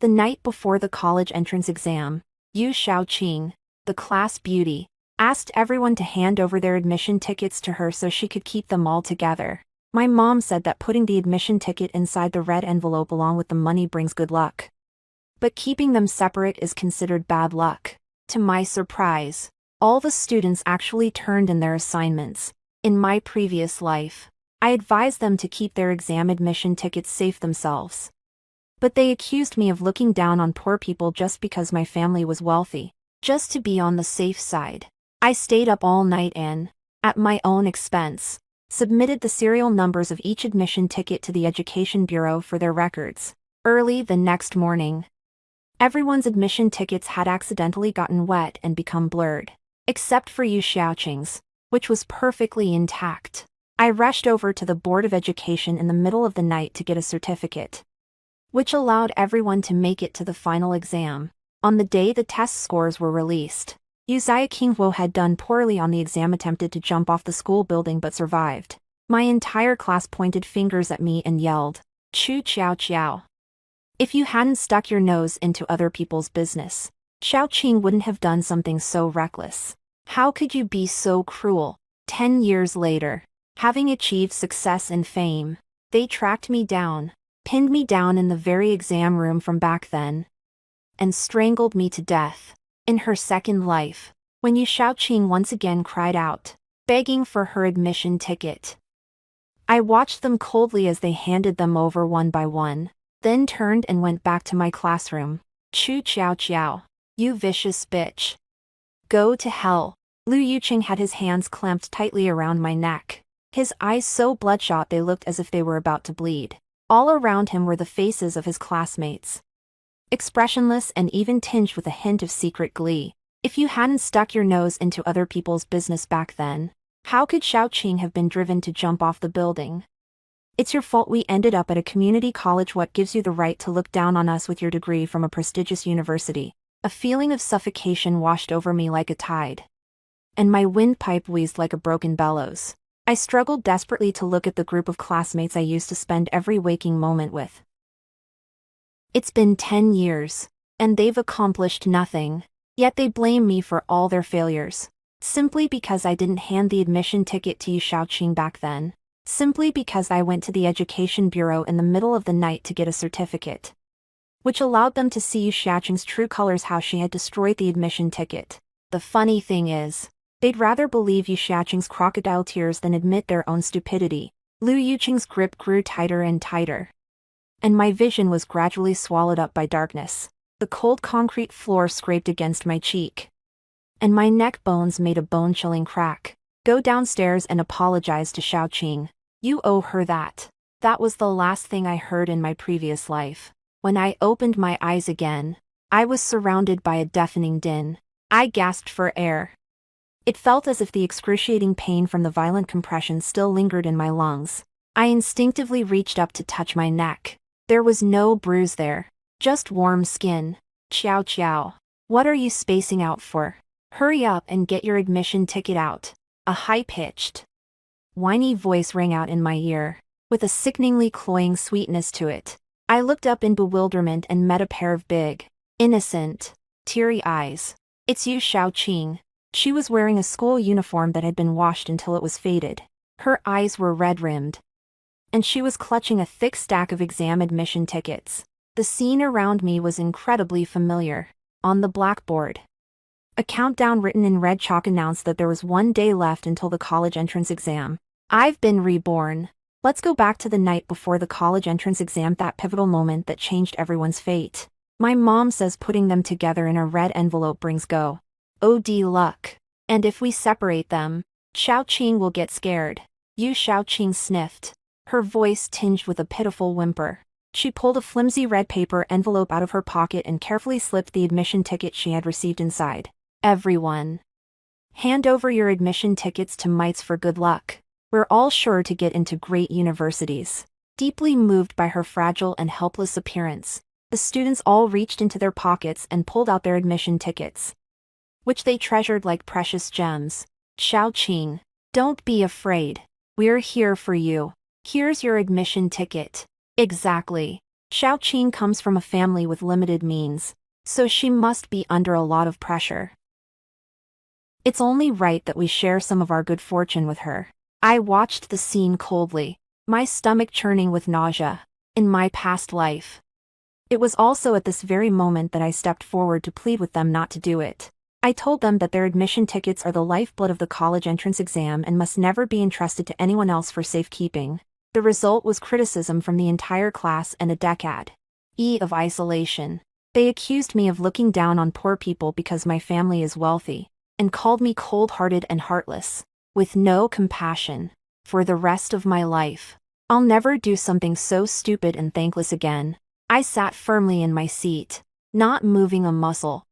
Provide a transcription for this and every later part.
The night before the college entrance exam, Yu Xiaoqing, the class beauty, asked everyone to hand over their admission tickets to her so she could keep them all together. My mom said that putting the admission ticket inside the red envelope along with the money brings good luck. But keeping them separate is considered bad luck. To my surprise, all the students actually turned in their assignments. In my previous life, I advised them to keep their exam admission tickets safe themselves. But they accused me of looking down on poor people just because my family was wealthy. Just to be on the safe side, I stayed up all night and, at my own expense, submitted the serial numbers of each admission ticket to the Education Bureau for their records. Early the next morning, everyone's admission tickets had accidentally gotten wet and become blurred, except for Yu Xiaoqing's, which was perfectly intact. I rushed over to the Board of Education in the middle of the night to get a certificate, which allowed everyone to make it to the final exam. On the day the test scores were released, Yu Xiaoqing had done poorly on the exam, attempted to jump off the school building but survived. My entire class pointed fingers at me and yelled, "Chu Xiao Xiao. If you hadn't stuck your nose into other people's business, Xiaoqing wouldn't have done something so reckless. How could you be so cruel?" 10 years later, having achieved success and fame, they tracked me down, pinned me down in the very exam room from back then, and strangled me to death. In her second life, when Yu Xiaoqing once again cried out, begging for her admission ticket, I watched them coldly as they handed them over one by one, then turned and went back to my classroom. "Chu Xiao Xiao, you vicious bitch. Go to hell." Lu Yuqing had his hands clamped tightly around my neck, his eyes so bloodshot they looked as if they were about to bleed. All around him were the faces of his classmates, expressionless and even tinged with a hint of secret glee. If you hadn't stuck your nose into other people's business back then, how could Xiaoqing have been driven to jump off the building? It's your fault we ended up at a community college. What gives you the right to look down on us with your degree from a prestigious university? A feeling of suffocation washed over me like a tide, and my windpipe wheezed like a broken bellows. I struggled desperately to look at the group of classmates I used to spend every waking moment with. It's been 10 years, and they've accomplished nothing, yet they blame me for all their failures. Simply because I didn't hand the admission ticket to Yu Xiaoqing back then. Simply because I went to the Education Bureau in the middle of the night to get a certificate, which allowed them to see Yu Xiaoqing's true colors, how she had destroyed the admission ticket. The funny thing is, they'd rather believe Yu Xiaoqing's crocodile tears than admit their own stupidity. Lu Yuqing's grip grew tighter and tighter, and my vision was gradually swallowed up by darkness. The cold concrete floor scraped against my cheek, and my neck bones made a bone-chilling crack. Go downstairs and apologize to Xiaoqing. You owe her that. That was the last thing I heard in my previous life. When I opened my eyes again, I was surrounded by a deafening din. I gasped for air. It felt as if the excruciating pain from the violent compression still lingered in my lungs. I instinctively reached up to touch my neck. There was no bruise there, just warm skin. "Xiao Xiao, what are you spacing out for? Hurry up and get your admission ticket out." A high-pitched, whiny voice rang out in my ear, with a sickeningly cloying sweetness to it. I looked up in bewilderment and met a pair of big, innocent, teary eyes. "It's Yu Xiaoqing." She was wearing a school uniform that had been washed until it was faded. Her eyes were red-rimmed, and she was clutching a thick stack of exam admission tickets. The scene around me was incredibly familiar. On the blackboard, a countdown written in red chalk announced that there was 1 day left until the college entrance exam. I've been reborn. Let's go back to the night before the college entrance exam, that pivotal moment that changed everyone's fate. My mom says putting them together in a red envelope brings OD luck. And if we separate them, Xiaoqing will get scared. Yu Xiaoqing sniffed, her voice tinged with a pitiful whimper. She pulled a flimsy red paper envelope out of her pocket and carefully slipped the admission ticket she had received inside. "Everyone, hand over your admission tickets to mites for good luck. We're all sure to get into great universities." Deeply moved by her fragile and helpless appearance, the students all reached into their pockets and pulled out their admission tickets, which they treasured like precious gems. "Xiaoqing, don't be afraid. We're here for you. Here's your admission ticket." "Exactly." Xiaoqing comes from a family with limited means, so she must be under a lot of pressure. It's only right that we share some of our good fortune with her. I watched the scene coldly, my stomach churning with nausea. In my past life. It was also at this very moment that I stepped forward to plead with them not to do it. I told them that their admission tickets are the lifeblood of the college entrance exam and must never be entrusted to anyone else for safekeeping. The result was criticism from the entire class and a decade of isolation. They accused me of looking down on poor people because my family is wealthy, and called me cold-hearted and heartless, with no compassion. For the rest of my life, I'll never do something so stupid and thankless again. I sat firmly in my seat, not moving a muscle,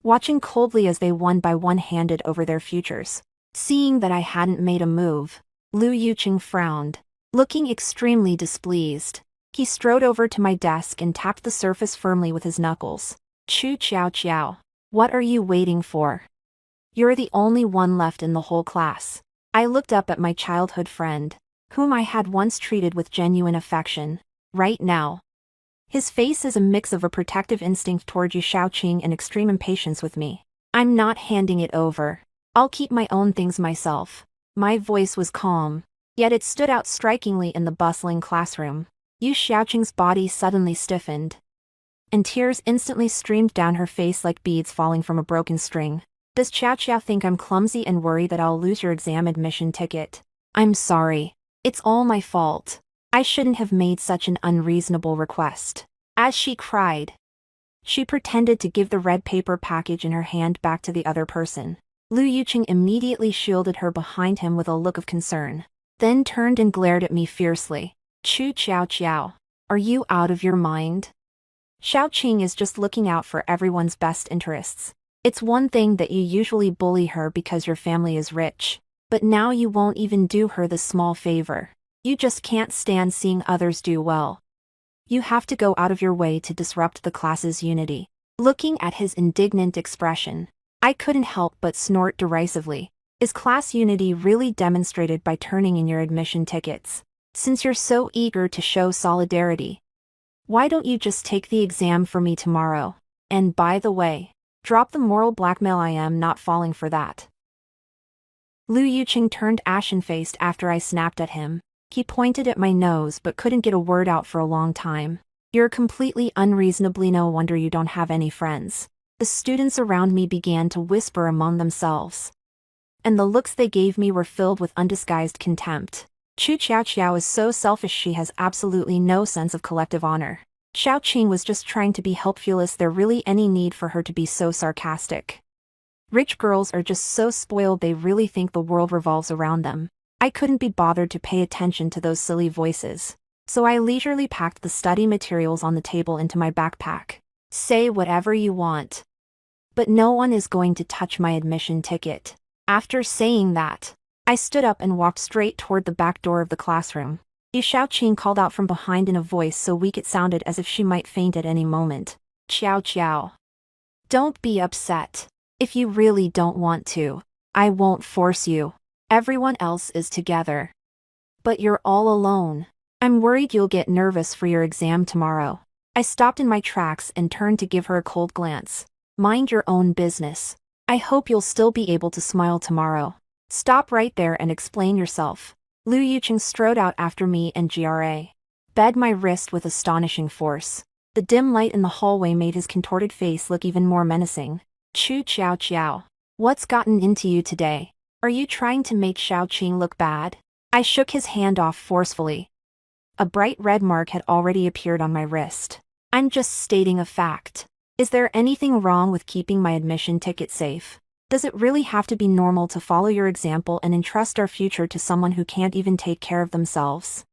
watching coldly as they one by one handed over their futures. Seeing that I hadn't made a move, Lu Yuqing frowned, looking extremely displeased. He strode over to my desk and tapped the surface firmly with his knuckles. Chu Chiao Chiao. What are you waiting for? You're the only one left in the whole class. I looked up at my childhood friend, whom I had once treated with genuine affection. Right now, his face is a mix of a protective instinct toward Yu Xiaoqing and extreme impatience with me. I'm not handing it over. I'll keep my own things myself. My voice was calm, yet it stood out strikingly in the bustling classroom. Yu Xiaoqing's body suddenly stiffened, and tears instantly streamed down her face like beads falling from a broken string. Does Xiao Xiao think I'm clumsy and worry that I'll lose your exam admission ticket? I'm sorry. It's all my fault. I shouldn't have made such an unreasonable request. As she cried, she pretended to give the red paper package in her hand back to the other person. Lu Yuqing immediately shielded her behind him with a look of concern, then turned and glared at me fiercely. Chu Chiao Chiao, are you out of your mind? Xiaoqing is just looking out for everyone's best interests. It's one thing that you usually bully her because your family is rich, but now you won't even do her the small favor. You just can't stand seeing others do well. You have to go out of your way to disrupt the class's unity. Looking at his indignant expression, I couldn't help but snort derisively. Is class unity really demonstrated by turning in your admission tickets? Since you're so eager to show solidarity, why don't you just take the exam for me tomorrow? And by the way, drop the moral blackmail. I am not falling for that. Lu Yuqing turned ashen-faced after I snapped at him. He pointed at my nose but couldn't get a word out for a long time. You're completely unreasonably, no wonder you don't have any friends. The students around me began to whisper among themselves, and the looks they gave me were filled with undisguised contempt. Chu Chiao Chiao is so selfish, she has absolutely no sense of collective honor. Xiaoqing was just trying to be helpful. Is there really any need for her to be so sarcastic? Rich girls are just so spoiled, they really think the world revolves around them. I couldn't be bothered to pay attention to those silly voices, so I leisurely packed the study materials on the table into my backpack. Say whatever you want, but no one is going to touch my admission ticket. After saying that, I stood up and walked straight toward the back door of the classroom. Yu Xiaoqing called out from behind in a voice so weak it sounded as if she might faint at any moment. Chiao Chiao. Don't be upset. If you really don't want to, I won't force you. Everyone else is together, but you're all alone. I'm worried you'll get nervous for your exam tomorrow. I stopped in my tracks and turned to give her a cold glance. Mind your own business. I hope you'll still be able to smile tomorrow. Stop right there and explain yourself. Lu Yuqing strode out after me and bed my wrist with astonishing force. The dim light in the hallway made his contorted face look even more menacing. Chu Chiao Chiao. What's gotten into you today? Are you trying to make Xiaoqing look bad? I shook his hand off forcefully. A bright red mark had already appeared on my wrist. I'm just stating a fact. Is there anything wrong with keeping my admission ticket safe? Does it really have to be normal to follow your example and entrust our future to someone who can't even take care of themselves?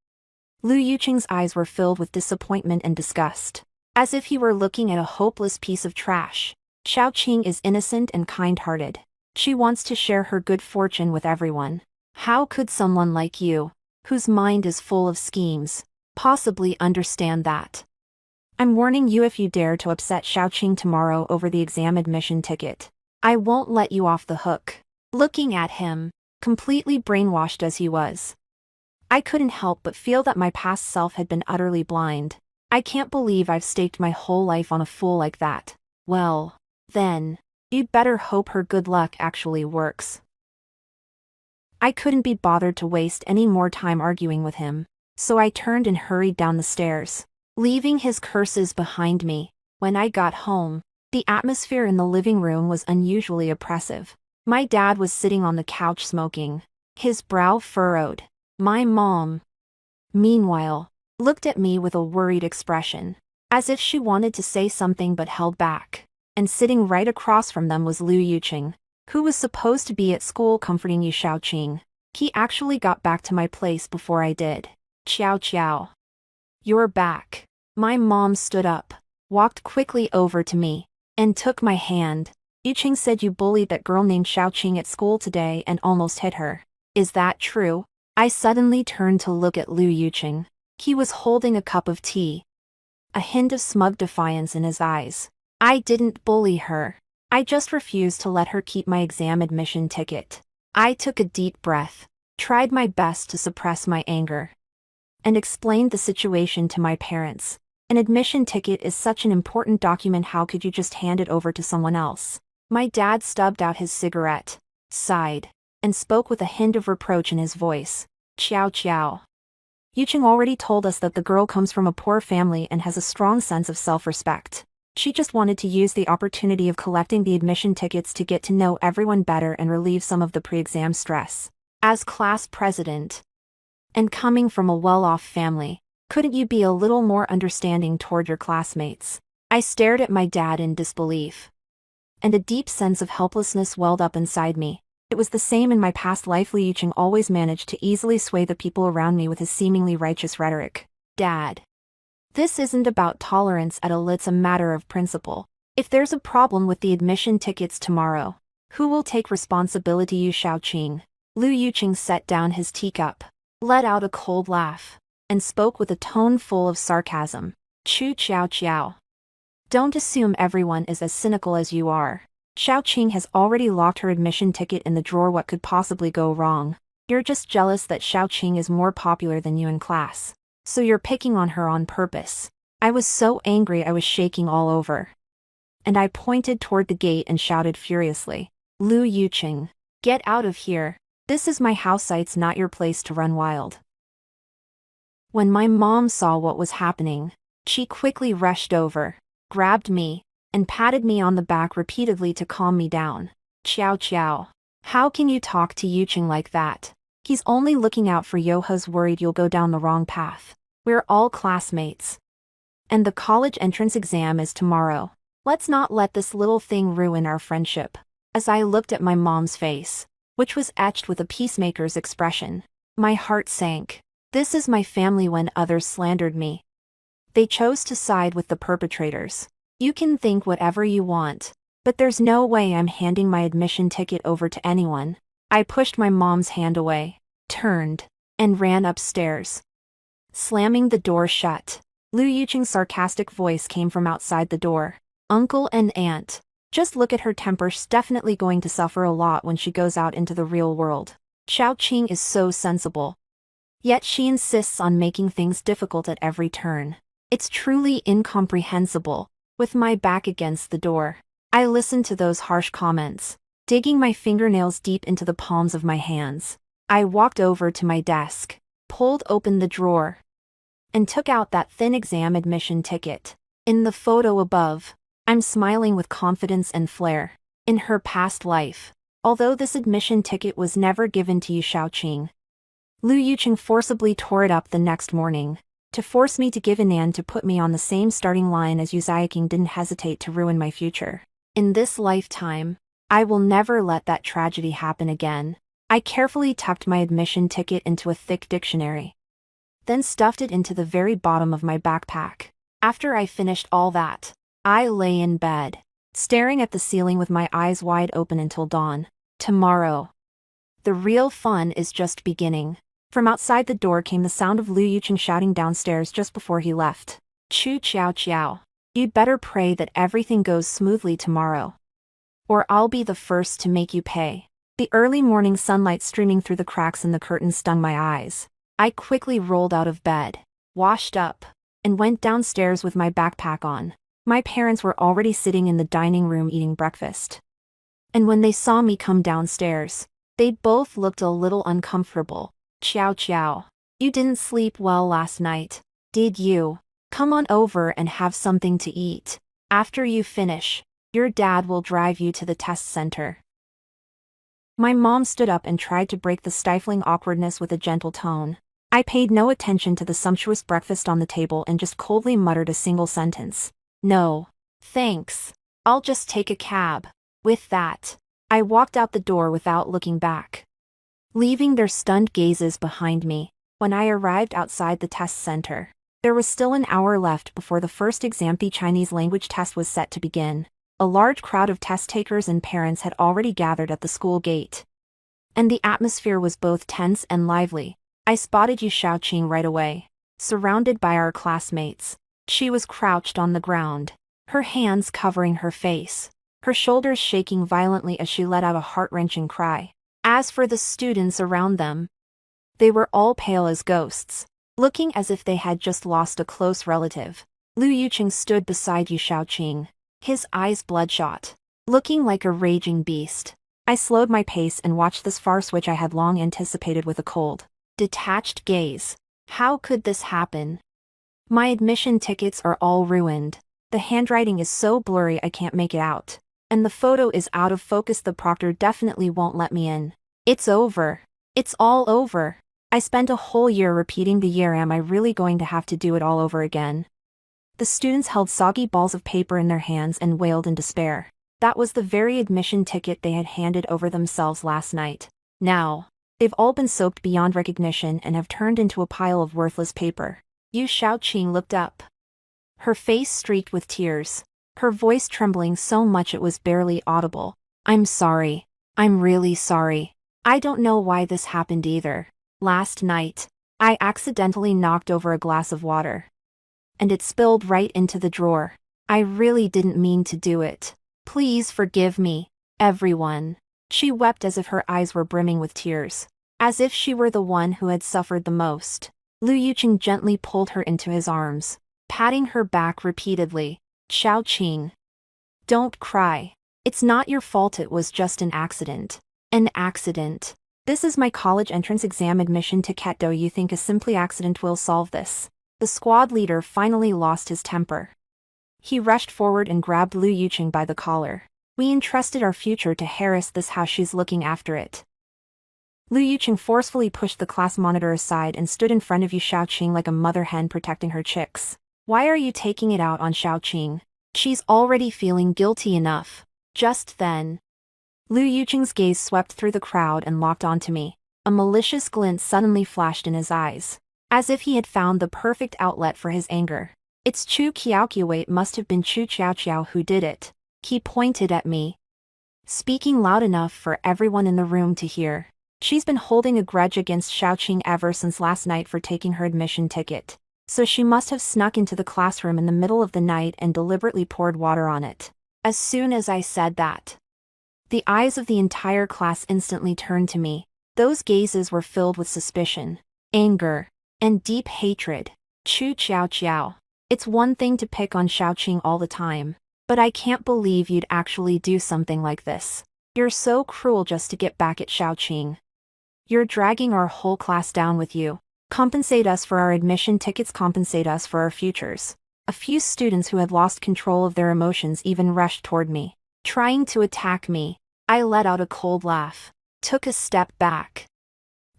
Lu Yuqing's eyes were filled with disappointment and disgust, as if he were looking at a hopeless piece of trash. Xiaoqing is innocent and kind-hearted. She wants to share her good fortune with everyone. How could someone like you, whose mind is full of schemes, possibly understand that? I'm warning you, if you dare to upset Xiaoqing tomorrow over the exam admission ticket, I won't let you off the hook. Looking at him, completely brainwashed as he was, I couldn't help but feel that my past self had been utterly blind. I can't believe I've staked my whole life on a fool like that. Well, then, you'd better hope her good luck actually works. I couldn't be bothered to waste any more time arguing with him, so I turned and hurried down the stairs, leaving his curses behind me. When I got home, the atmosphere in the living room was unusually oppressive. My dad was sitting on the couch smoking, his brow furrowed. My mom, meanwhile, looked at me with a worried expression, as if she wanted to say something but held back. And sitting right across from them was Liu Yuqing, who was supposed to be at school comforting Yu Shaoqing. He actually got back to my place before I did. Qiao Qiao. You're back. My mom stood up, walked quickly over to me, and took my hand. Yuqing said you bullied that girl named Shaoqing at school today and almost hit her. Is that true? I suddenly turned to look at Liu Yuqing. He was holding a cup of tea, a hint of smug defiance in his eyes. I didn't bully her. I just refused to let her keep my exam admission ticket. I took a deep breath, tried my best to suppress my anger, and explained the situation to my parents. An admission ticket is such an important document, how could you just hand it over to someone else? My dad stubbed out his cigarette, sighed, and spoke with a hint of reproach in his voice. Qiao Qiao. Yuqing already told us that the girl comes from a poor family and has a strong sense of self-respect. She just wanted to use the opportunity of collecting the admission tickets to get to know everyone better and relieve some of the pre-exam stress. As class president, and coming from a well-off family, couldn't you be a little more understanding toward your classmates? I stared at my dad in disbelief, and a deep sense of helplessness welled up inside me. It was the same in my past life. Liu Yuqing always managed to easily sway the people around me with his seemingly righteous rhetoric. Dad, this isn't about tolerance at all, it's a matter of principle. If there's a problem with the admission tickets tomorrow, who will take responsibility? Yu Shaoqing. Liu Yuqing set down his teacup, let out a cold laugh, and spoke with a tone full of sarcasm. Chu Qiao Qiao. Don't assume everyone is as cynical as you are. Shaoqing has already locked her admission ticket in the drawer. What could possibly go wrong? You're just jealous that Shaoqing is more popular than you in class, so you're picking on her on purpose. I was so angry I was shaking all over, and I pointed toward the gate and shouted furiously, Liu Yuqing, get out of here. This is my house, it's not your place to run wild. When my mom saw what was happening, she quickly rushed over, grabbed me, and patted me on the back repeatedly to calm me down. Qiao Qiao. How can you talk to Yuqing like that? He's only looking out for Yoha's worried you'll go down the wrong path. We're all classmates, and the college entrance exam is tomorrow. Let's not let this little thing ruin our friendship. As I looked at my mom's face, which was etched with a peacemaker's expression, my heart sank. This is my family. When others slandered me, they chose to side with the perpetrators. You can think whatever you want, but there's no way I'm handing my admission ticket over to anyone. I pushed my mom's hand away, turned, and ran upstairs, slamming the door shut. Liu Yuqing's sarcastic voice came from outside the door. Uncle and aunt, just look at her temper. She's definitely going to suffer a lot when she goes out into the real world. Shaoqing is so sensible, yet she insists on making things difficult at every turn. It's truly incomprehensible. With my back against the door, I listened to those harsh comments, digging my fingernails deep into the palms of my hands. I walked over to my desk, pulled open the drawer, and took out that thin exam admission ticket. In the photo above, I'm smiling with confidence and flair. In her past life, although this admission ticket was never given to Yu Shaoqing, Liu Yuqing forcibly tore it up the next morning, to force me to give in and to put me on the same starting line as Yu Xiaoqing didn't hesitate to ruin my future. In this lifetime, I will never let that tragedy happen again. I carefully tucked my admission ticket into a thick dictionary, then stuffed it into the very bottom of my backpack. After I finished all that, I lay in bed, staring at the ceiling with my eyes wide open until dawn. Tomorrow, the real fun is just beginning. From outside the door came the sound of Liu Yuqing shouting downstairs just before he left. Chu Qiao Qiao. You'd better pray that everything goes smoothly tomorrow, or I'll be the first to make you pay. The early morning sunlight streaming through the cracks in the curtains stung my eyes. I quickly rolled out of bed, washed up, and went downstairs with my backpack on. My parents were already sitting in the dining room eating breakfast. And when they saw me come downstairs, they both looked a little uncomfortable. Ciao ciao. You didn't sleep well last night, did you? Come on over and have something to eat. After you finish, your dad will drive you to the test center. My mom stood up and tried to break the stifling awkwardness with a gentle tone. I paid no attention to the sumptuous breakfast on the table and just coldly muttered a single sentence. No. Thanks. I'll just take a cab. With that, I walked out the door without looking back, leaving their stunned gazes behind me. When I arrived outside the test center, there was still an hour left before the first exam. The Chinese language test was set to begin. A large crowd of test takers and parents had already gathered at the school gate, and the atmosphere was both tense and lively. I spotted Yu Xiaoqing right away, surrounded by our classmates. She was crouched on the ground, her hands covering her face, her shoulders shaking violently as she let out a heart-wrenching cry. As for the students around them, they were all pale as ghosts, looking as if they had just lost a close relative. Lu Yuqing stood beside Yu Xiaoqing, his eyes bloodshot, looking like a raging beast. I slowed my pace and watched this farce which I had long anticipated with a cold, detached gaze. How could this happen? My admission tickets are all ruined. The handwriting is so blurry I can't make it out, and the photo is out of focus. The proctor definitely won't let me in. It's over. It's all over. I spent a whole year repeating the year. Am I really going to have to do it all over again? The students held soggy balls of paper in their hands and wailed in despair. That was the very admission ticket they had handed over themselves last night. Now, they've all been soaked beyond recognition and have turned into a pile of worthless paper. Yu Xiaoqing looked up, her face streaked with tears, her voice trembling so much it was barely audible. I'm sorry. I'm really sorry. I don't know why this happened either. Last night, I accidentally knocked over a glass of water, and it spilled right into the drawer. I really didn't mean to do it. Please forgive me, everyone. She wept as if her eyes were brimming with tears, as if she were the one who had suffered the most. Lu Yuqing gently pulled her into his arms, patting her back repeatedly. Xiaoqing, don't cry. It's not your fault. It was just an accident. An accident. This is my college entrance exam admission ticket. Do you think a simple accident will solve this? The squad leader finally lost his temper. He rushed forward and grabbed Lu Yuqing by the collar. We entrusted our future to Harris. This how she's looking after it. Lu Yuqing forcefully pushed the class monitor aside and stood in front of Yu Xiaoqing like a mother hen protecting her chicks. Why are you taking it out on Xiaoqing? She's already feeling guilty enough. Just then, Lu Yuqing's gaze swept through the crowd and locked onto me. A malicious glint suddenly flashed in his eyes, as if he had found the perfect outlet for his anger. It's Chu Qiaoqiao. It must have been Chu Qiaoqiao who did it. He pointed at me, speaking loud enough for everyone in the room to hear. She's been holding a grudge against Xiaoqing ever since last night for taking her admission ticket. So she must have snuck into the classroom in the middle of the night and deliberately poured water on it. As soon as I said that, the eyes of the entire class instantly turned to me. Those gazes were filled with suspicion, anger, and deep hatred. Chu Qiaoqiao. It's one thing to pick on Xiaoqing all the time, but I can't believe you'd actually do something like this. You're so cruel just to get back at Xiaoqing. You're dragging our whole class down with you. Compensate us for our admission tickets. Compensate us for our futures. A few students who had lost control of their emotions even rushed toward me, trying to attack me. I let out a cold laugh, took a step back,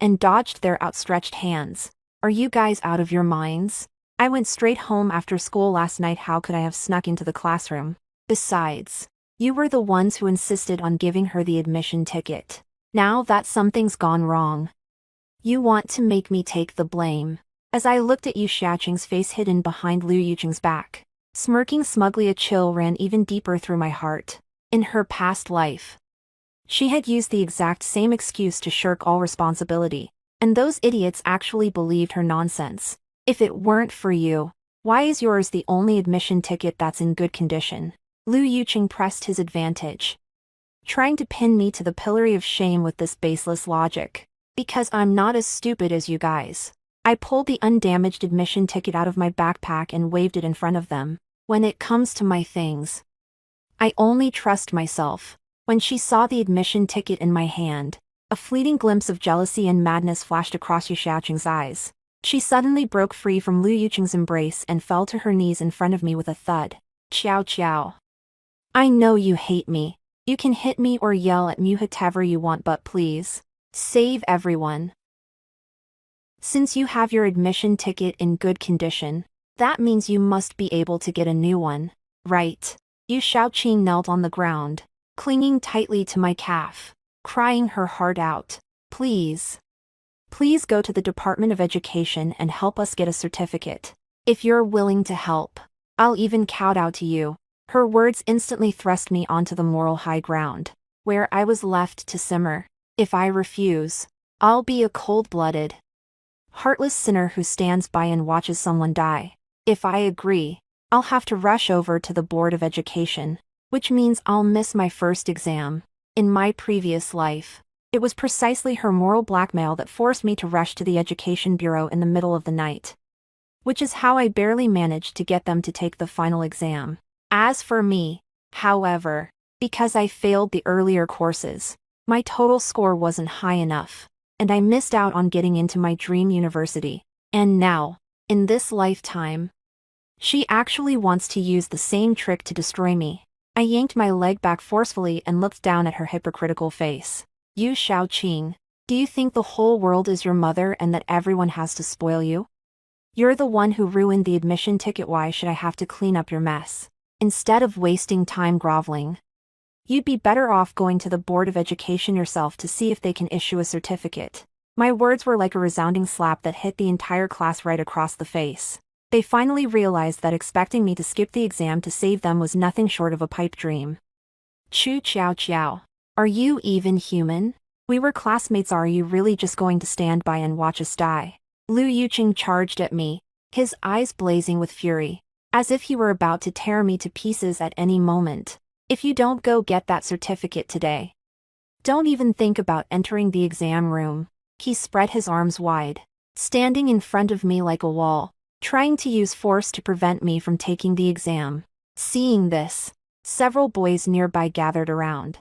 and dodged their outstretched hands. Are you guys out of your minds? I went straight home after school last night. How could I have snuck into the classroom? Besides, you were the ones who insisted on giving her the admission ticket. Now that something's gone wrong, you want to make me take the blame. As I looked at Yu Xiaoqing's face hidden behind Lu Yuqing's back, smirking smugly, a chill ran even deeper through my heart. In her past life, she had used the exact same excuse to shirk all responsibility, and those idiots actually believed her nonsense. If it weren't for you, why is yours the only admission ticket that's in good condition? Lu Yuqing pressed his advantage, trying to pin me to the pillory of shame with this baseless logic. Because I'm not as stupid as you guys. I pulled the undamaged admission ticket out of my backpack and waved it in front of them. When it comes to my things, I only trust myself. When she saw the admission ticket in my hand, a fleeting glimpse of jealousy and madness flashed across Yu Xiaoqing's eyes. She suddenly broke free from Lu Yuqing's embrace and fell to her knees in front of me with a thud. Qiao Qiao. I know you hate me. You can hit me or yell at me whatever you want, but please, save everyone. Since you have your admission ticket in good condition, that means you must be able to get a new one, right? Yu Xiaoqing knelt on the ground, clinging tightly to my calf, crying her heart out. Please. Please go to the Department of Education and help us get a certificate. If you're willing to help, I'll even kowtow to you. Her words instantly thrust me onto the moral high ground, where I was left to simmer. If I refuse, I'll be a cold-blooded, heartless sinner who stands by and watches someone die. If I agree, I'll have to rush over to the Board of Education, which means I'll miss my first exam. In my previous life, it was precisely her moral blackmail that forced me to rush to the Education Bureau in the middle of the night. Which is how I barely managed to get them to take the final exam. As for me, however, because I failed the earlier courses, my total score wasn't high enough, and I missed out on getting into my dream university. And now, in this lifetime, she actually wants to use the same trick to destroy me. I yanked my leg back forcefully and looked down at her hypocritical face. Yu Xiaoqing, do you think the whole world is your mother and that everyone has to spoil you? You're the one who ruined the admission ticket. Why should I have to clean up your mess? Instead of wasting time groveling, you'd be better off going to the Board of Education yourself to see if they can issue a certificate. My words were like a resounding slap that hit the entire class right across the face. They finally realized that expecting me to skip the exam to save them was nothing short of a pipe dream. Chu Qiao Qiao. Are you even human? We were classmates. Are you really just going to stand by and watch us die? Lu Yuqing charged at me, his eyes blazing with fury, as if he were about to tear me to pieces at any moment. If you don't go get that certificate today, don't even think about entering the exam room. He spread his arms wide, standing in front of me like a wall, trying to use force to prevent me from taking the exam. Seeing this, several boys nearby gathered around,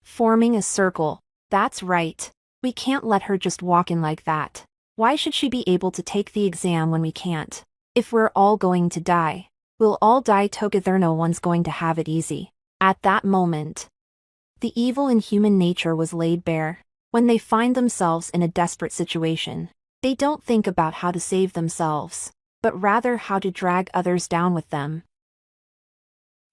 forming a circle. That's right. We can't let her just walk in like that. Why should she be able to take the exam when we can't? If we're all going to die, we'll all die together. No one's going to have it easy. At that moment, the evil in human nature was laid bare. When they find themselves in a desperate situation, they don't think about how to save themselves, but rather how to drag others down with them.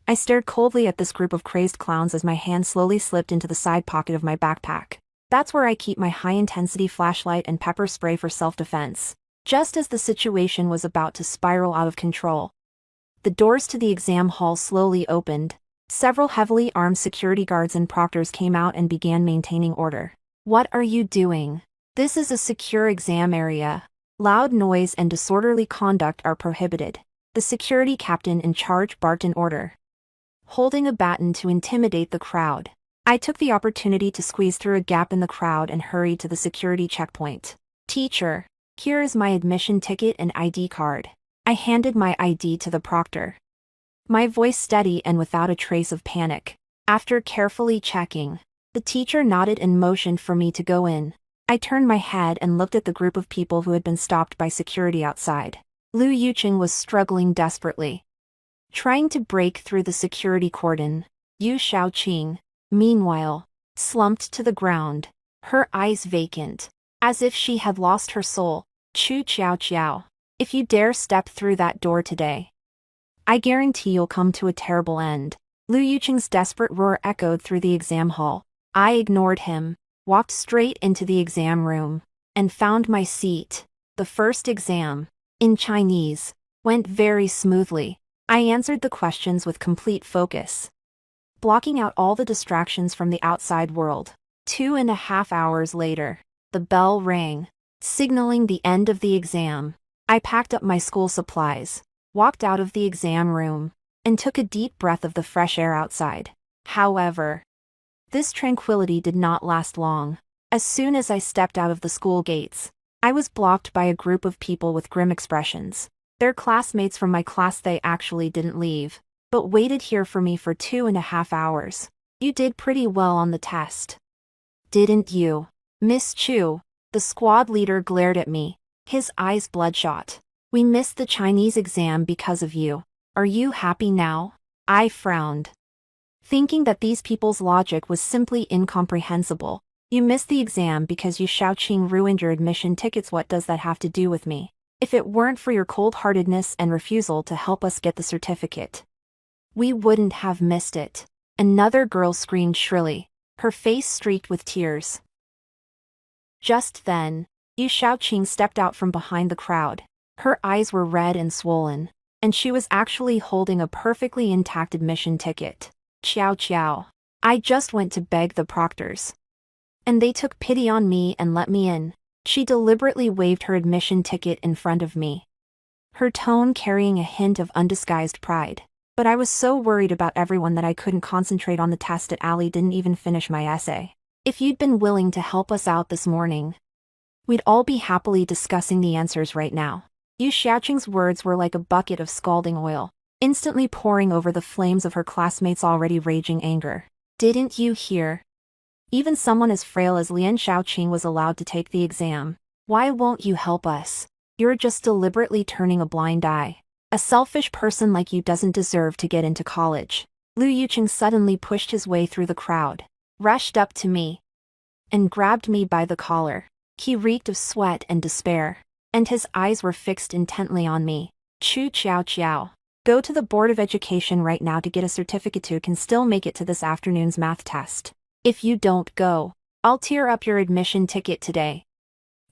I stared coldly at this group of crazed clowns as my hand slowly slipped into the side pocket of my backpack. That's where I keep my high-intensity flashlight and pepper spray for self-defense. Just as the situation was about to spiral out of control, the doors to the exam hall slowly opened. Several heavily armed security guards and proctors came out and began maintaining order. What are you doing? This is a secure exam area. Loud noise and disorderly conduct are prohibited. The security captain in charge barked an order, holding a baton to intimidate the crowd. I took the opportunity to squeeze through a gap in the crowd and hurried to the security checkpoint. Teacher, here is my admission ticket and ID card. I handed my ID to the proctor, my voice steady and without a trace of panic. After carefully checking, the teacher nodded and motioned for me to go in. I turned my head and looked at the group of people who had been stopped by security outside. Lu Yuqing was struggling desperately, trying to break through the security cordon. Yu Xiaoqing, meanwhile, slumped to the ground, her eyes vacant, as if she had lost her soul. Chu Qiao Qiao, if you dare step through that door today, I guarantee you'll come to a terrible end. Lu Yuqing's desperate roar echoed through the exam hall. I ignored him, walked straight into the exam room, and found my seat. The first exam, in Chinese, went very smoothly. I answered the questions with complete focus, blocking out all the distractions from the outside world. 2.5 hours later, the bell rang, signaling the end of the exam. I packed up my school supplies, walked out of the exam room, and took a deep breath of the fresh air outside. However, this tranquility did not last long. As soon as I stepped out of the school gates, I was blocked by a group of people with grim expressions. They're classmates from my class. They actually didn't leave, but waited here for me for 2.5 hours. You did pretty well on the test. Didn't you, Miss Chu? The squad leader glared at me, his eyes bloodshot. We missed the Chinese exam because of you. Are you happy now? I frowned, thinking that these people's logic was simply incomprehensible. You missed the exam because you Xiaoqing ruined your admission tickets. What does that have to do with me? If it weren't for your cold-heartedness and refusal to help us get the certificate, we wouldn't have missed it. Another girl screamed shrilly, her face streaked with tears. Just then, Yu Xiaoqing stepped out from behind the crowd. Her eyes were red and swollen, and she was actually holding a perfectly intact admission ticket. Qiao Qiao. I just went to beg the proctors, and they took pity on me and let me in. She deliberately waved her admission ticket in front of me, her tone carrying a hint of undisguised pride. But I was so worried about everyone that I couldn't concentrate on the test. At Ali didn't even finish my essay. If you'd been willing to help us out this morning, we'd all be happily discussing the answers right now. Yu Xiaoqing's words were like a bucket of scalding oil, instantly pouring over the flames of her classmates' already raging anger. Didn't you hear? Even someone as frail as Lian Xiaoqing was allowed to take the exam. Why won't you help us? You're just deliberately turning a blind eye. A selfish person like you doesn't deserve to get into college. Lu Yuqing suddenly pushed his way through the crowd, rushed up to me, and grabbed me by the collar. He reeked of sweat and despair, and his eyes were fixed intently on me. Chu Qiao Qiao. Go to the Board of Education right now to get a certificate. You can still make it to this afternoon's math test. If you don't go, I'll tear up your admission ticket today,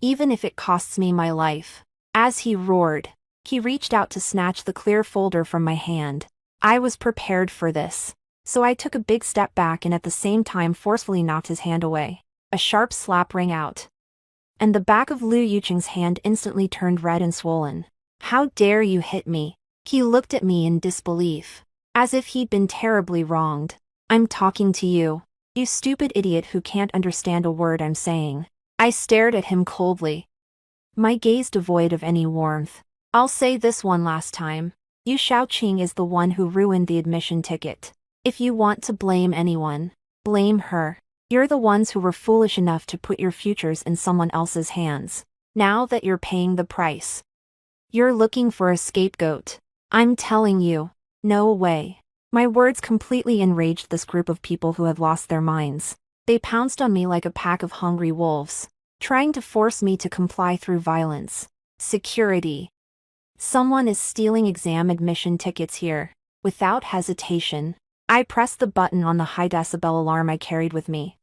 even if it costs me my life. As he roared, he reached out to snatch the clear folder from my hand. I was prepared for this, so I took a big step back and at the same time forcefully knocked his hand away. A sharp slap rang out, and the back of Lu Yuqing's hand instantly turned red and swollen. How dare you hit me? He looked at me in disbelief, as if he'd been terribly wronged. I'm talking to you, you stupid idiot who can't understand a word I'm saying. I stared at him coldly, my gaze devoid of any warmth. I'll say this one last time. Yu Xiaoqing is the one who ruined the admission ticket. If you want to blame anyone, blame her. You're the ones who were foolish enough to put your futures in someone else's hands. Now that you're paying the price, you're looking for a scapegoat. I'm telling you, no way. My words completely enraged this group of people who had lost their minds. They pounced on me like a pack of hungry wolves, trying to force me to comply through violence. Security. Someone is stealing exam admission tickets here. Without hesitation, I pressed the button on the high-decibel alarm I carried with me.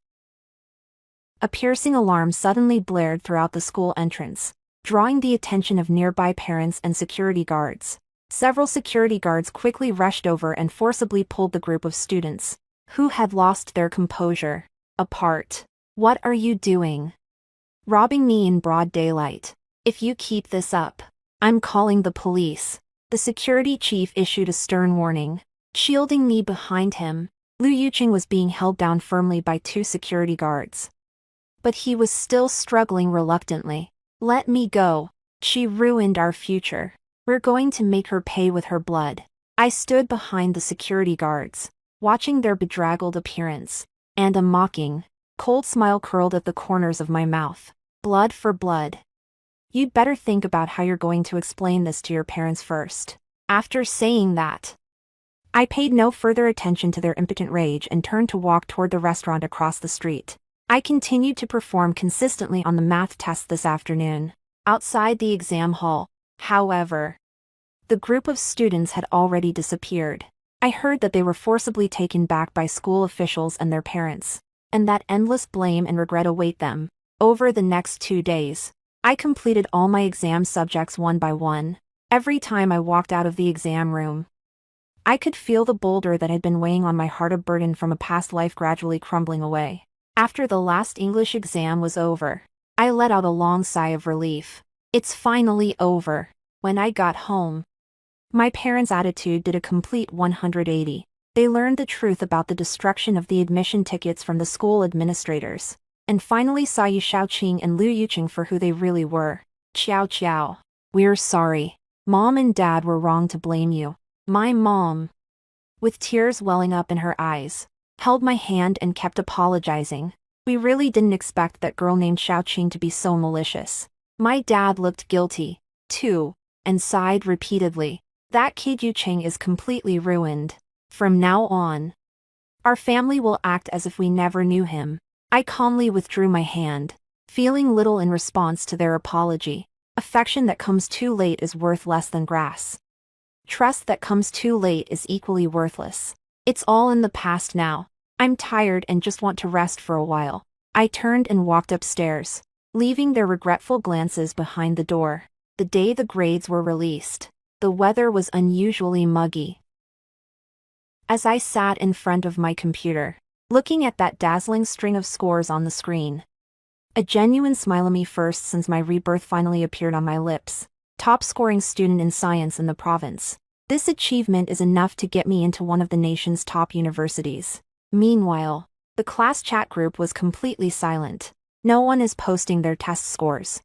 A piercing alarm suddenly blared throughout the school entrance, drawing the attention of nearby parents and security guards. Several security guards quickly rushed over and forcibly pulled the group of students, who had lost their composure, apart. What are you doing? Robbing me in broad daylight. If you keep this up, I'm calling the police. The security chief issued a stern warning. Shielding me behind him, Lu Yuqing was being held down firmly by 2 security guards. But he was still struggling reluctantly. Let me go. She ruined our future. We're going to make her pay with her blood. I stood behind the security guards, watching their bedraggled appearance, and a mocking, cold smile curled at the corners of my mouth. Blood for blood. You'd better think about how you're going to explain this to your parents first. After saying that, I paid no further attention to their impotent rage and turned to walk toward the restaurant across the street. I continued to perform consistently on the math test this afternoon. Outside the exam hall, however, the group of students had already disappeared. I heard that they were forcibly taken back by school officials and their parents, and that endless blame and regret await them. Over the next 2 days, I completed all my exam subjects one by one. Every time I walked out of the exam room, I could feel the boulder that had been weighing on my heart, a burden from a past life, gradually crumbling away. After the last English exam was over, I let out a long sigh of relief. It's finally over. When I got home, my parents' attitude did a complete 180. They learned the truth about the destruction of the admission tickets from the school administrators, and finally saw Yu Shaoqing and Liu Yuqing for who they really were. Qiao Qiao. We're sorry. Mom and Dad were wrong to blame you. My mom, with tears welling up in her eyes, held my hand and kept apologizing. We really didn't expect that girl named Shaoqing to be so malicious. My dad looked guilty, too, and sighed repeatedly. That kid Yuqing is completely ruined. From now on, our family will act as if we never knew him. I calmly withdrew my hand, feeling little in response to their apology. Affection that comes too late is worth less than grass. Trust that comes too late is equally worthless. It's all in the past now. I'm tired and just want to rest for a while. I turned and walked upstairs, leaving their regretful glances behind the door. The day the grades were released, the weather was unusually muggy. As I sat in front of my computer, looking at that dazzling string of scores on the screen, a genuine smile on me first since my rebirth finally appeared on my lips. Top scoring student in science in the province. This achievement is enough to get me into one of the nation's top universities. Meanwhile, the class chat group was completely silent. No one is posting their test scores.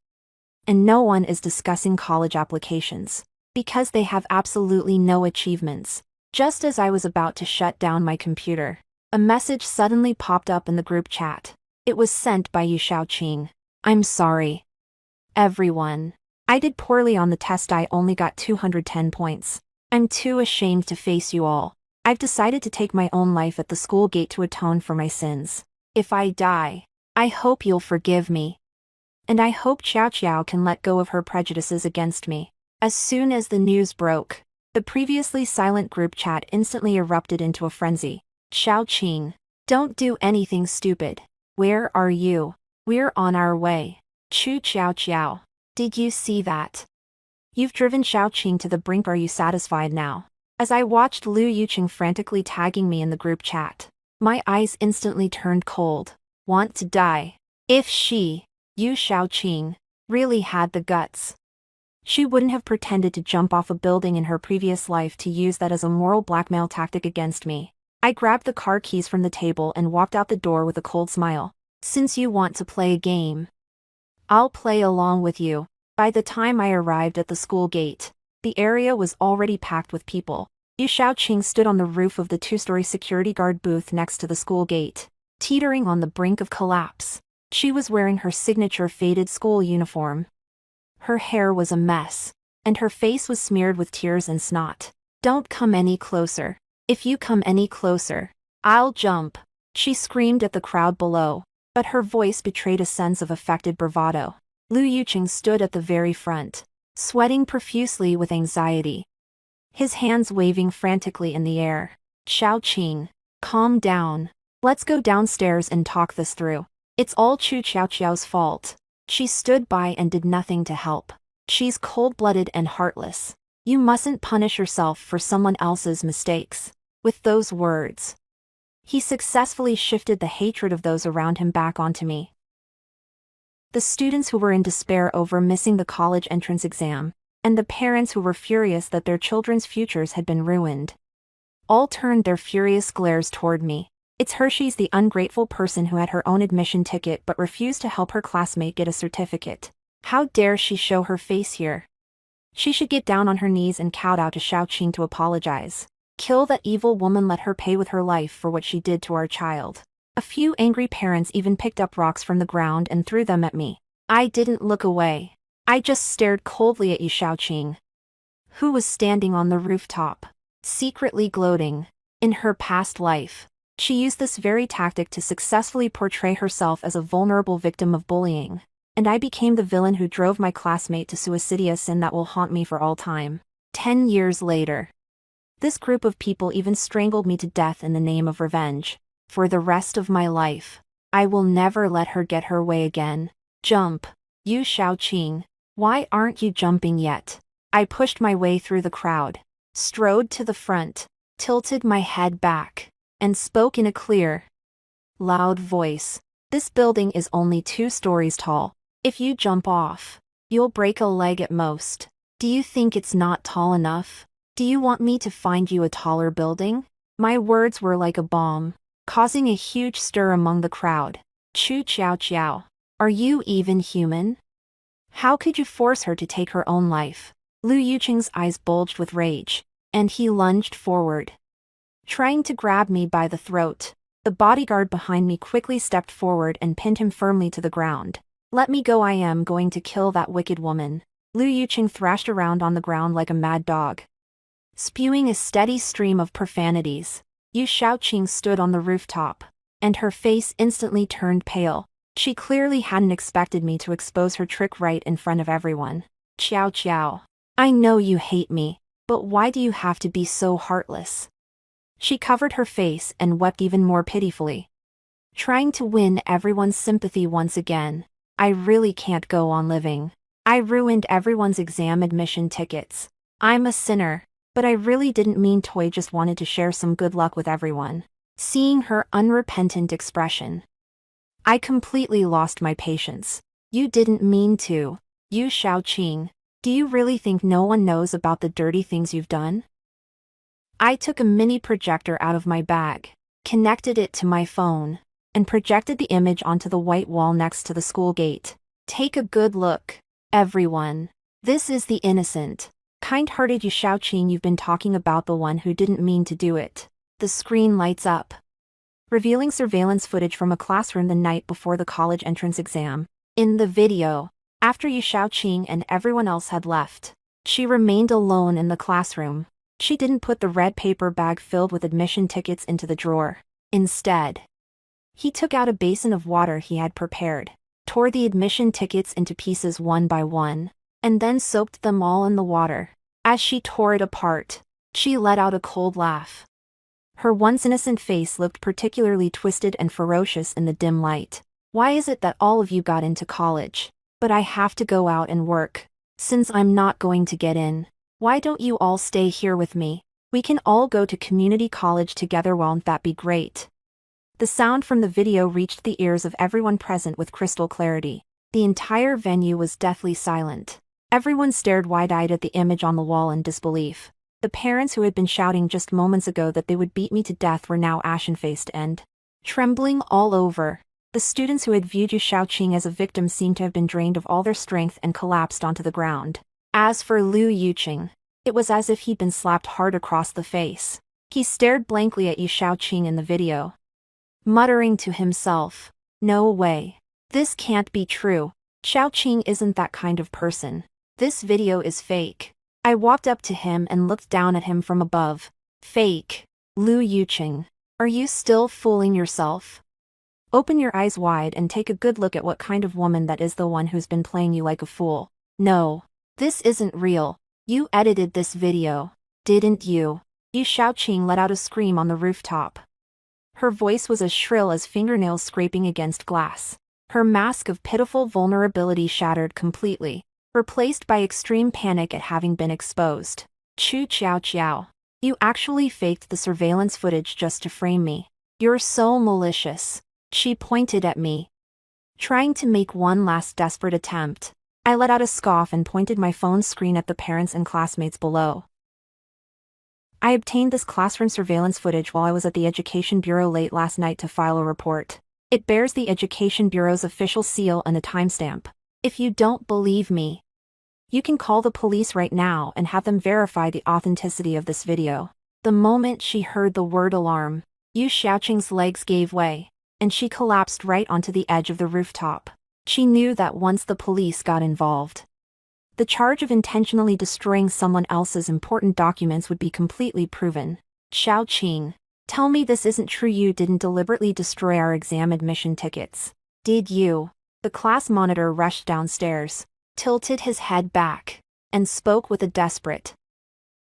And no one is discussing college applications, because they have absolutely no achievements. Just as I was about to shut down my computer, a message suddenly popped up in the group chat. It was sent by Yu Shaoqing. I'm sorry, everyone. I did poorly on the test. I only got 210 points. I'm too ashamed to face you all. I've decided to take my own life at the school gate to atone for my sins. If I die, I hope you'll forgive me. And I hope Qiao Qiao can let go of her prejudices against me. As soon as the news broke, the previously silent group chat instantly erupted into a frenzy. Shaoqing, don't do anything stupid. Where are you? We're on our way. Chu Qiao Qiao. Did you see that? You've driven Shaoqing to the brink. Are you satisfied now? As I watched Liu Yuqing frantically tagging me in the group chat, my eyes instantly turned cold. Want to die. If she, Yu Shaoqing, really had the guts, she wouldn't have pretended to jump off a building in her previous life to use that as a moral blackmail tactic against me. I grabbed the car keys from the table and walked out the door with a cold smile. Since you want to play a game, I'll play along with you. By the time I arrived at the school gate, the area was already packed with people. Yu Shaoqing stood on the roof of the two-story security guard booth next to the school gate, teetering on the brink of collapse. She was wearing her signature faded school uniform. Her hair was a mess, and her face was smeared with tears and snot. Don't come any closer. If you come any closer, I'll jump, she screamed at the crowd below, but her voice betrayed a sense of affected bravado. Liu Yuqing stood at the very front, sweating profusely with anxiety, his hands waving frantically in the air. Shaoqing, calm down. Let's go downstairs and talk this through. It's all Chu Qiao Qiao's fault. She stood by and did nothing to help. She's cold-blooded and heartless. You mustn't punish yourself for someone else's mistakes. With those words, he successfully shifted the hatred of those around him back onto me. The students who were in despair over missing the college entrance exam, and the parents who were furious that their children's futures had been ruined, all turned their furious glares toward me. It's Hershey's, the ungrateful person who had her own admission ticket but refused to help her classmate get a certificate. How dare she show her face here? She should get down on her knees and kowtow to Shaoqing to apologize. Kill that evil woman, let her pay with her life for what she did to our child. A few angry parents even picked up rocks from the ground and threw them at me. I didn't look away. I just stared coldly at Yu Shaoqing, who was standing on the rooftop, secretly gloating. In her past life, she used this very tactic to successfully portray herself as a vulnerable victim of bullying, and I became the villain who drove my classmate to suicidia, a sin that will haunt me for all time. 10 years later, this group of people even strangled me to death in the name of revenge. For the rest of my life, I will never let her get her way again. Jump, Yu Shaoqing. Why aren't you jumping yet? I pushed my way through the crowd, strode to the front, tilted my head back, and spoke in a clear, loud voice. This building is only 2 stories tall. If you jump off, you'll break a leg at most. Do you think it's not tall enough? Do you want me to find you a taller building? My words were like a bomb, causing a huge stir among the crowd. Chu Xiao Xiao. Are you even human? How could you force her to take her own life? Lu Yuqing's eyes bulged with rage, and he lunged forward, trying to grab me by the throat. The bodyguard behind me quickly stepped forward and pinned him firmly to the ground. Let me go, I am going to kill that wicked woman. Lu Yuqing thrashed around on the ground like a mad dog, spewing a steady stream of profanities. Yu Shaoqing stood on the rooftop, and her face instantly turned pale. She clearly hadn't expected me to expose her trick right in front of everyone. Xiao Xiao. I know you hate me, but why do you have to be so heartless? She covered her face and wept even more pitifully, trying to win everyone's sympathy once again. I really can't go on living. I ruined everyone's exam admission tickets. I'm a sinner, but I really didn't mean to. I just wanted to share some good luck with everyone. Seeing her unrepentant expression, I completely lost my patience. You didn't mean to. Yu Shaoqing, do you really think no one knows about the dirty things you've done? I took a mini projector out of my bag, connected it to my phone, and projected the image onto the white wall next to the school gate. Take a good look, everyone. This is the innocent, kind-hearted Yu Shaoqing you've been talking about, the one who didn't mean to do it. The screen lights up, revealing surveillance footage from a classroom the night before the college entrance exam. In the video, after Yu Shaoqing and everyone else had left, she remained alone in the classroom. She didn't put the red paper bag filled with admission tickets into the drawer. Instead, he took out a basin of water he had prepared, tore the admission tickets into pieces one by one, and then soaked them all in the water. As she tore it apart, she let out a cold laugh. Her once innocent face looked particularly twisted and ferocious in the dim light. Why is it that all of you got into college, but I have to go out and work? Since I'm not going to get in, why don't you all stay here with me? We can all go to community college together, won't that be great? The sound from the video reached the ears of everyone present with crystal clarity. The entire venue was deathly silent. Everyone stared wide-eyed at the image on the wall in disbelief. The parents who had been shouting just moments ago that they would beat me to death were now ashen-faced and trembling all over. The students who had viewed Yu Shaoqing as a victim seemed to have been drained of all their strength and collapsed onto the ground. As for Lu Yuqing, it was as if he'd been slapped hard across the face. He stared blankly at Yu Shaoqing in the video, muttering to himself, "No way. This can't be true. Shaoqing isn't that kind of person. This video is fake." I walked up to him and looked down at him from above. Fake. Lu Yuqing, are you still fooling yourself? Open your eyes wide and take a good look at what kind of woman that is, the one who's been playing you like a fool. No. This isn't real. You edited this video, didn't you? Yu Shaoqing let out a scream on the rooftop. Her voice was as shrill as fingernails scraping against glass. Her mask of pitiful vulnerability shattered completely, replaced by extreme panic at having been exposed. Chu Xiao Xiao, you actually faked the surveillance footage just to frame me. You're so malicious. She pointed at me, trying to make one last desperate attempt. I let out a scoff and pointed my phone screen at the parents and classmates below. I obtained this classroom surveillance footage while I was at the Education Bureau late last night to file a report. It bears the Education Bureau's official seal and a timestamp. If you don't believe me, you can call the police right now and have them verify the authenticity of this video. The moment she heard the word alarm, Yu Shaoqing's legs gave way, and she collapsed right onto the edge of the rooftop. She knew that once the police got involved, the charge of intentionally destroying someone else's important documents would be completely proven. Shaoqing, tell me this isn't true. You didn't deliberately destroy our exam admission tickets, did you? The class monitor rushed downstairs, tilted his head back, and spoke with a desperate,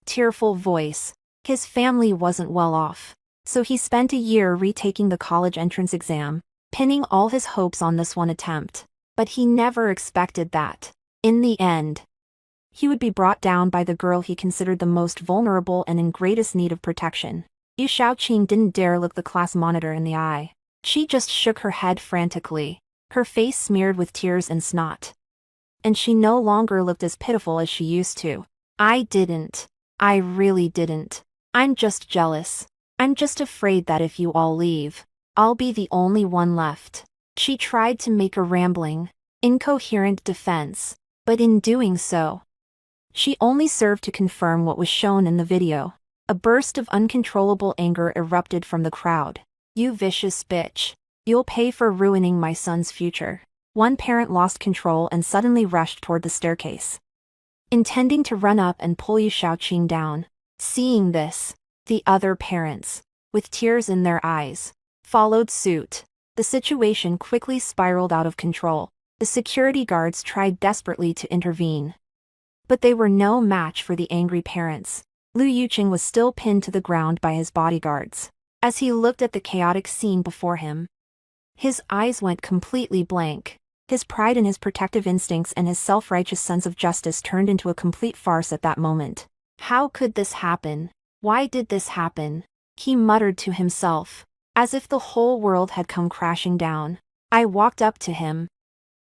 tearful voice. His family wasn't well off, so he spent a year retaking the college entrance exam, pinning all his hopes on this one attempt. But he never expected that, in the end, he would be brought down by the girl he considered the most vulnerable and in greatest need of protection. Yu Shaoqing didn't dare look the class monitor in the eye. She just shook her head frantically, her face smeared with tears and snot. And she no longer looked as pitiful as she used to. I didn't. I really didn't. I'm just jealous. I'm just afraid that if you all leave, I'll be the only one left. She tried to make a rambling, incoherent defense, but in doing so, she only served to confirm what was shown in the video. A burst of uncontrollable anger erupted from the crowd. "You vicious bitch. You'll pay for ruining my son's future." One parent lost control and suddenly rushed toward the staircase, intending to run up and pull Yu Shaoqing down. Seeing this, the other parents, with tears in their eyes, followed suit. The situation quickly spiraled out of control. The security guards tried desperately to intervene, but they were no match for the angry parents. Lu Yuqing was still pinned to the ground by his bodyguards. As he looked at the chaotic scene before him, his eyes went completely blank. His pride in his protective instincts and his self-righteous sense of justice turned into a complete farce at that moment. How could this happen? Why did this happen? He muttered to himself, as if the whole world had come crashing down. I walked up to him,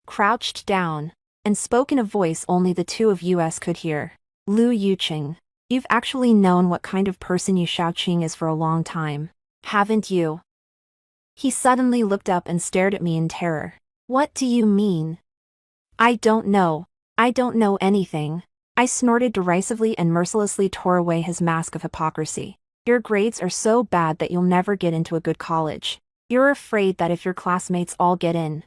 crouched down, and spoke in a voice only the two of us could hear. "Lu Yuqing, you've actually known what kind of person Yu Shaoqing is for a long time, haven't you?" He suddenly looked up and stared at me in terror. "What do you mean?" "I don't know. I don't know anything." I snorted derisively and mercilessly tore away his mask of hypocrisy. "Your grades are so bad that you'll never get into a good college. You're afraid that if your classmates all get in,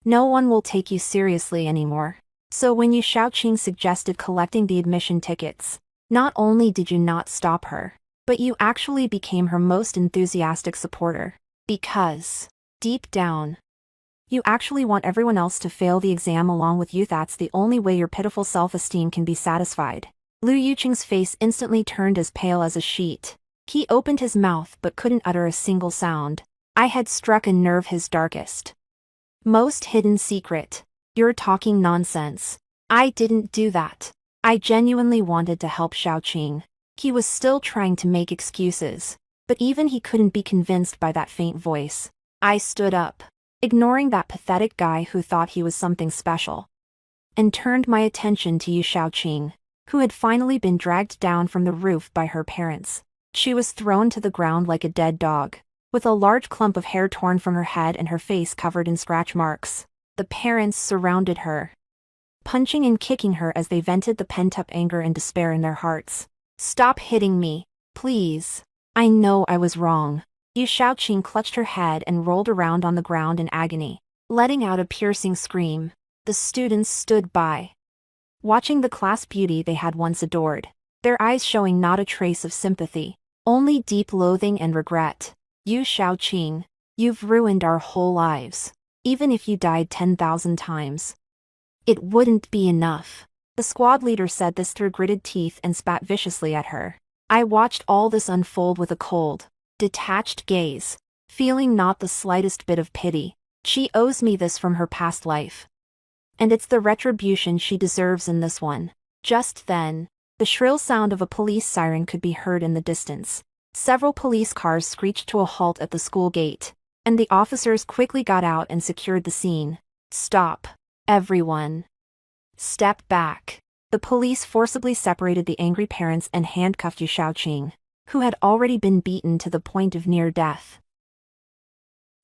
no one will take you seriously anymore. So when Yu Shaoqing suggested collecting the admission tickets, not only did you not stop her, but you actually became her most enthusiastic supporter. Because, deep down, you actually want everyone else to fail the exam along with you. That's the only way your pitiful self-esteem can be satisfied." Lu Yuqing's face instantly turned as pale as a sheet. He opened his mouth but couldn't utter a single sound. I had struck a nerve, his darkest, most hidden secret. "You're talking nonsense. I didn't do that. I genuinely wanted to help Shaoqing." He was still trying to make excuses, but even he couldn't be convinced by that faint voice. I stood up, ignoring that pathetic guy who thought he was something special, and turned my attention to Yu Shaoqing, who had finally been dragged down from the roof by her parents. She was thrown to the ground like a dead dog, with a large clump of hair torn from her head and her face covered in scratch marks. The parents surrounded her, punching and kicking her as they vented the pent-up anger and despair in their hearts. "Stop hitting me, please. I know I was wrong." Yu Shaoqing clutched her head and rolled around on the ground in agony, letting out a piercing scream. The students stood by, watching the class beauty they had once adored, their eyes showing not a trace of sympathy, only deep loathing and regret. "Yu Shaoqing, you've ruined our whole lives. Even if you died 10,000 times, it wouldn't be enough." The squad leader said this through gritted teeth and spat viciously at her. I watched all this unfold with a cold, detached gaze, feeling not the slightest bit of pity. She owes me this from her past life, and it's the retribution she deserves in this one. Just then, the shrill sound of a police siren could be heard in the distance. Several police cars screeched to a halt at the school gate, and the officers quickly got out and secured the scene. "Stop, everyone. Step back." The police forcibly separated the angry parents and handcuffed Yu Shaoqing, who had already been beaten to the point of near death.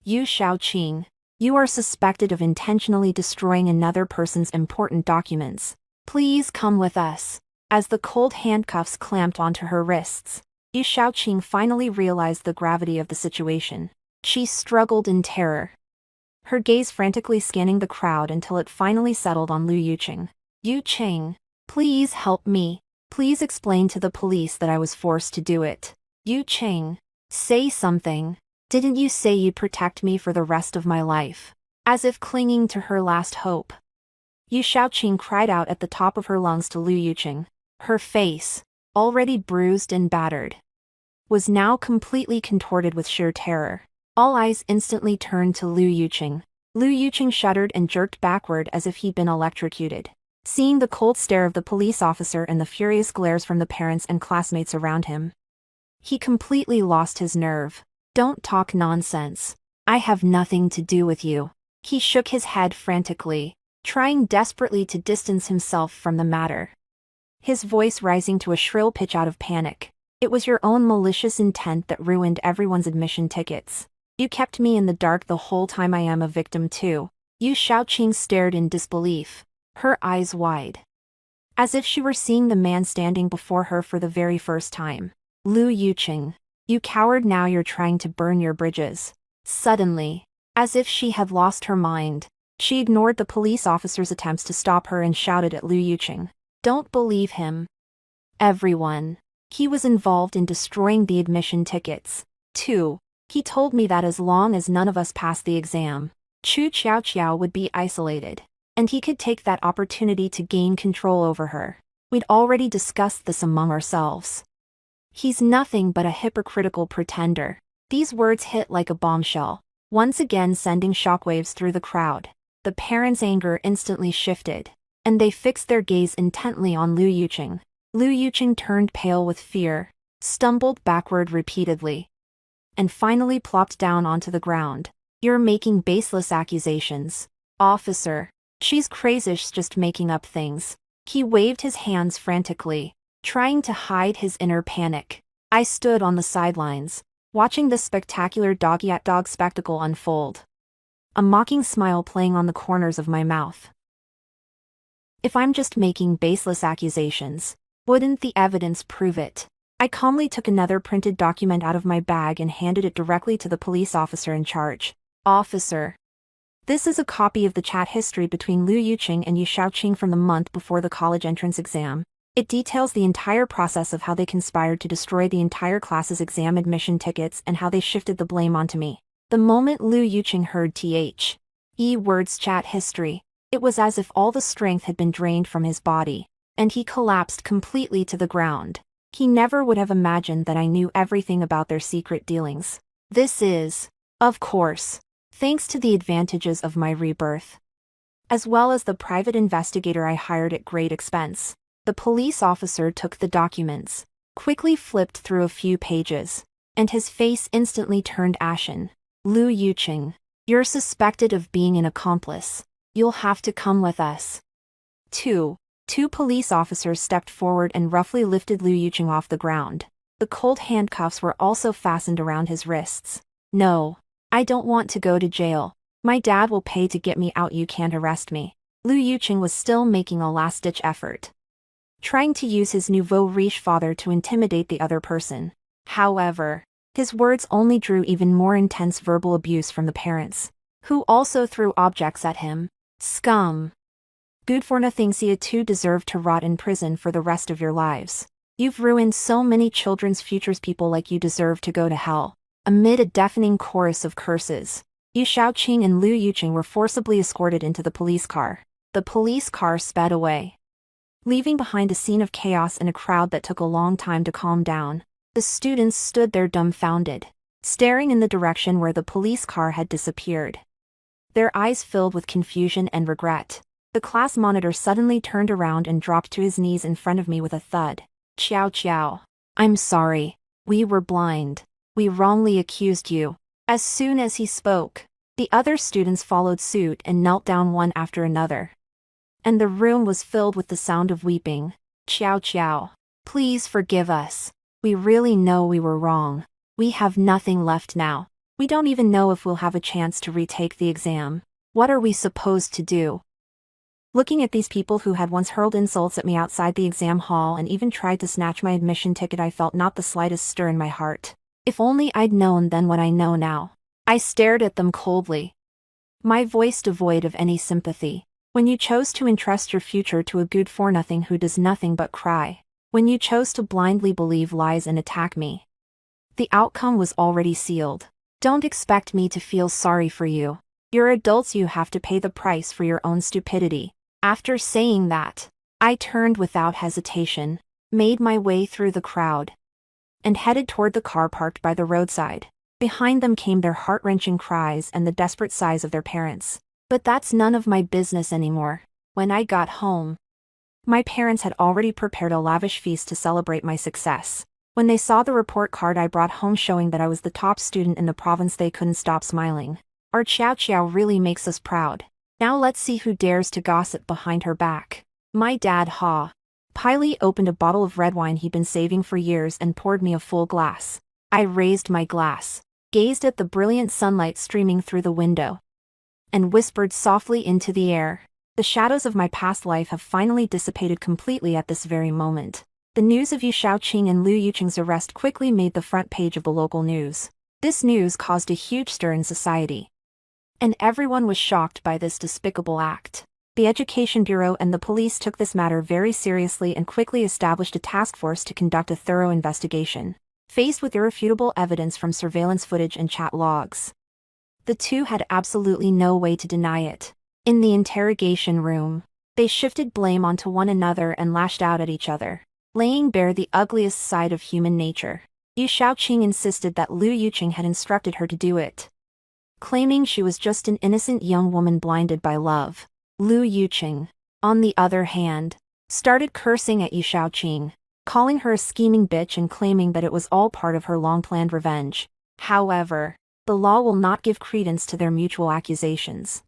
"Yu Shaoqing, you are suspected of intentionally destroying another person's important documents. Please come with us." As the cold handcuffs clamped onto her wrists, Yu Shaoqing finally realized the gravity of the situation. She struggled in terror, her gaze frantically scanning the crowd until it finally settled on Lu Yuqing. "Yuqing, please help me. Please explain to the police that I was forced to do it. Yuqing, say something. Didn't you say you'd protect me for the rest of my life?" As if clinging to her last hope, Yu Shaoqing cried out at the top of her lungs to Lu Yuqing. Her face, already bruised and battered, was now completely contorted with sheer terror. All eyes instantly turned to Lu Yuqing. Lu Yuqing shuddered and jerked backward as if he'd been electrocuted. Seeing the cold stare of the police officer and the furious glares from the parents and classmates around him, he completely lost his nerve. "Don't talk nonsense. I have nothing to do with you." He shook his head frantically, trying desperately to distance himself from the matter, his voice rising to a shrill pitch out of panic. "It was your own malicious intent that ruined everyone's admission tickets. You kept me in the dark the whole time. I am a victim too. Yu Shaoqing stared in disbelief, her eyes wide, as if she were seeing the man standing before her for the very first time. Lu Yuqing, you coward, now you're trying to burn your bridges. Suddenly, as if she had lost her mind, she ignored the police officer's attempts to stop her and shouted at Lu Yuqing. Don't believe him. Everyone. He was involved in destroying the admission tickets. 2. He told me that as long as none of us passed the exam, Chu Xiaoqiao would be isolated, and he could take that opportunity to gain control over her. We'd already discussed this among ourselves. He's nothing but a hypocritical pretender. These words hit like a bombshell, once again sending shockwaves through the crowd. The parents' anger instantly shifted, and they fixed their gaze intently on Lu Yuqing. Lu Yuqing turned pale with fear, stumbled backward repeatedly, and finally plopped down onto the ground. You're making baseless accusations, officer. She's crazish, just making up things. He waved his hands frantically, trying to hide his inner panic. I stood on the sidelines, watching this spectacular dog-eat-dog spectacle unfold, a mocking smile playing on the corners of my mouth. If I'm just making baseless accusations, wouldn't the evidence prove it? I calmly took another printed document out of my bag and handed it directly to the police officer in charge. Officer, this is a copy of the chat history between Lu Yuqing and Yu Shaoqing from the month before the college entrance exam. It details the entire process of how they conspired to destroy the entire class's exam admission tickets and how they shifted the blame onto me. The moment Lu Yuqing heard the words chat history, it was as if all the strength had been drained from his body, and he collapsed completely to the ground. He never would have imagined that I knew everything about their secret dealings. This is, of course, thanks to the advantages of my rebirth, as well as the private investigator I hired at great expense. The police officer took the documents, quickly flipped through a few pages, and his face instantly turned ashen. Lu Yuqing, you're suspected of being an accomplice. You'll have to come with us. 2. Two police officers stepped forward and roughly lifted Lu Yuqing off the ground. The cold handcuffs were also fastened around his wrists. No, I don't want to go to jail. My dad will pay to get me out. You can't arrest me. Lu Yuqing was still making a last-ditch effort, trying to use his nouveau riche father to intimidate the other person. However, his words only drew even more intense verbal abuse from the parents, who also threw objects at him. Scum. Good for nothing. You two deserve to rot in prison for the rest of your lives. You've ruined so many children's futures. People like you deserve to go to hell. Amid a deafening chorus of curses, Yu Shaoqing and Lu Yuqing were forcibly escorted into the police car. The police car sped away, leaving behind a scene of chaos and a crowd that took a long time to calm down. The students stood there dumbfounded, staring in the direction where the police car had disappeared, their eyes filled with confusion and regret. The class monitor suddenly turned around and dropped to his knees in front of me with a thud. Qiao, I'm sorry. We were blind. We wrongly accused you. As soon as he spoke, the other students followed suit and knelt down one after another, and the room was filled with the sound of weeping. Qiao, please forgive us. We really know we were wrong. We have nothing left now. We don't even know if we'll have a chance to retake the exam. What are we supposed to do? Looking at these people who had once hurled insults at me outside the exam hall and even tried to snatch my admission ticket, I felt not the slightest stir in my heart. If only I'd known then what I know now. I stared at them coldly, my voice devoid of any sympathy. When you chose to entrust your future to a good-for-nothing who does nothing but cry, when you chose to blindly believe lies and attack me, the outcome was already sealed. Don't expect me to feel sorry for you. You're adults. You have to pay the price for your own stupidity. After saying that, I turned without hesitation, made my way through the crowd, and headed toward the car parked by the roadside. Behind them came their heart-wrenching cries and the desperate sighs of their parents. But that's none of my business anymore. When I got home, my parents had already prepared a lavish feast to celebrate my success. When they saw the report card I brought home showing that I was the top student in the province, they couldn't stop smiling. Our Qiao really makes us proud. Now let's see who dares to gossip behind her back. My dad Piley opened a bottle of red wine he'd been saving for years and poured me a full glass. I raised my glass, gazed at the brilliant sunlight streaming through the window, and whispered softly into the air, "The shadows of my past life have finally dissipated completely at this very moment." The news of Yu Shaoqing and Lu Yuqing's arrest quickly made the front page of the local news. This news caused a huge stir in society, and everyone was shocked by this despicable act. The Education Bureau and the police took this matter very seriously and quickly established a task force to conduct a thorough investigation. Faced with irrefutable evidence from surveillance footage and chat logs, the two had absolutely no way to deny it. In the interrogation room, they shifted blame onto one another and lashed out at each other, laying bare the ugliest side of human nature. Yu Shaoqing insisted that Lu Yuqing had instructed her to do it, claiming she was just an innocent young woman blinded by love. Lu Yuqing, on the other hand, started cursing at Yu Shaoqing, calling her a scheming bitch and claiming that it was all part of her long-planned revenge. However, the law will not give credence to their mutual accusations.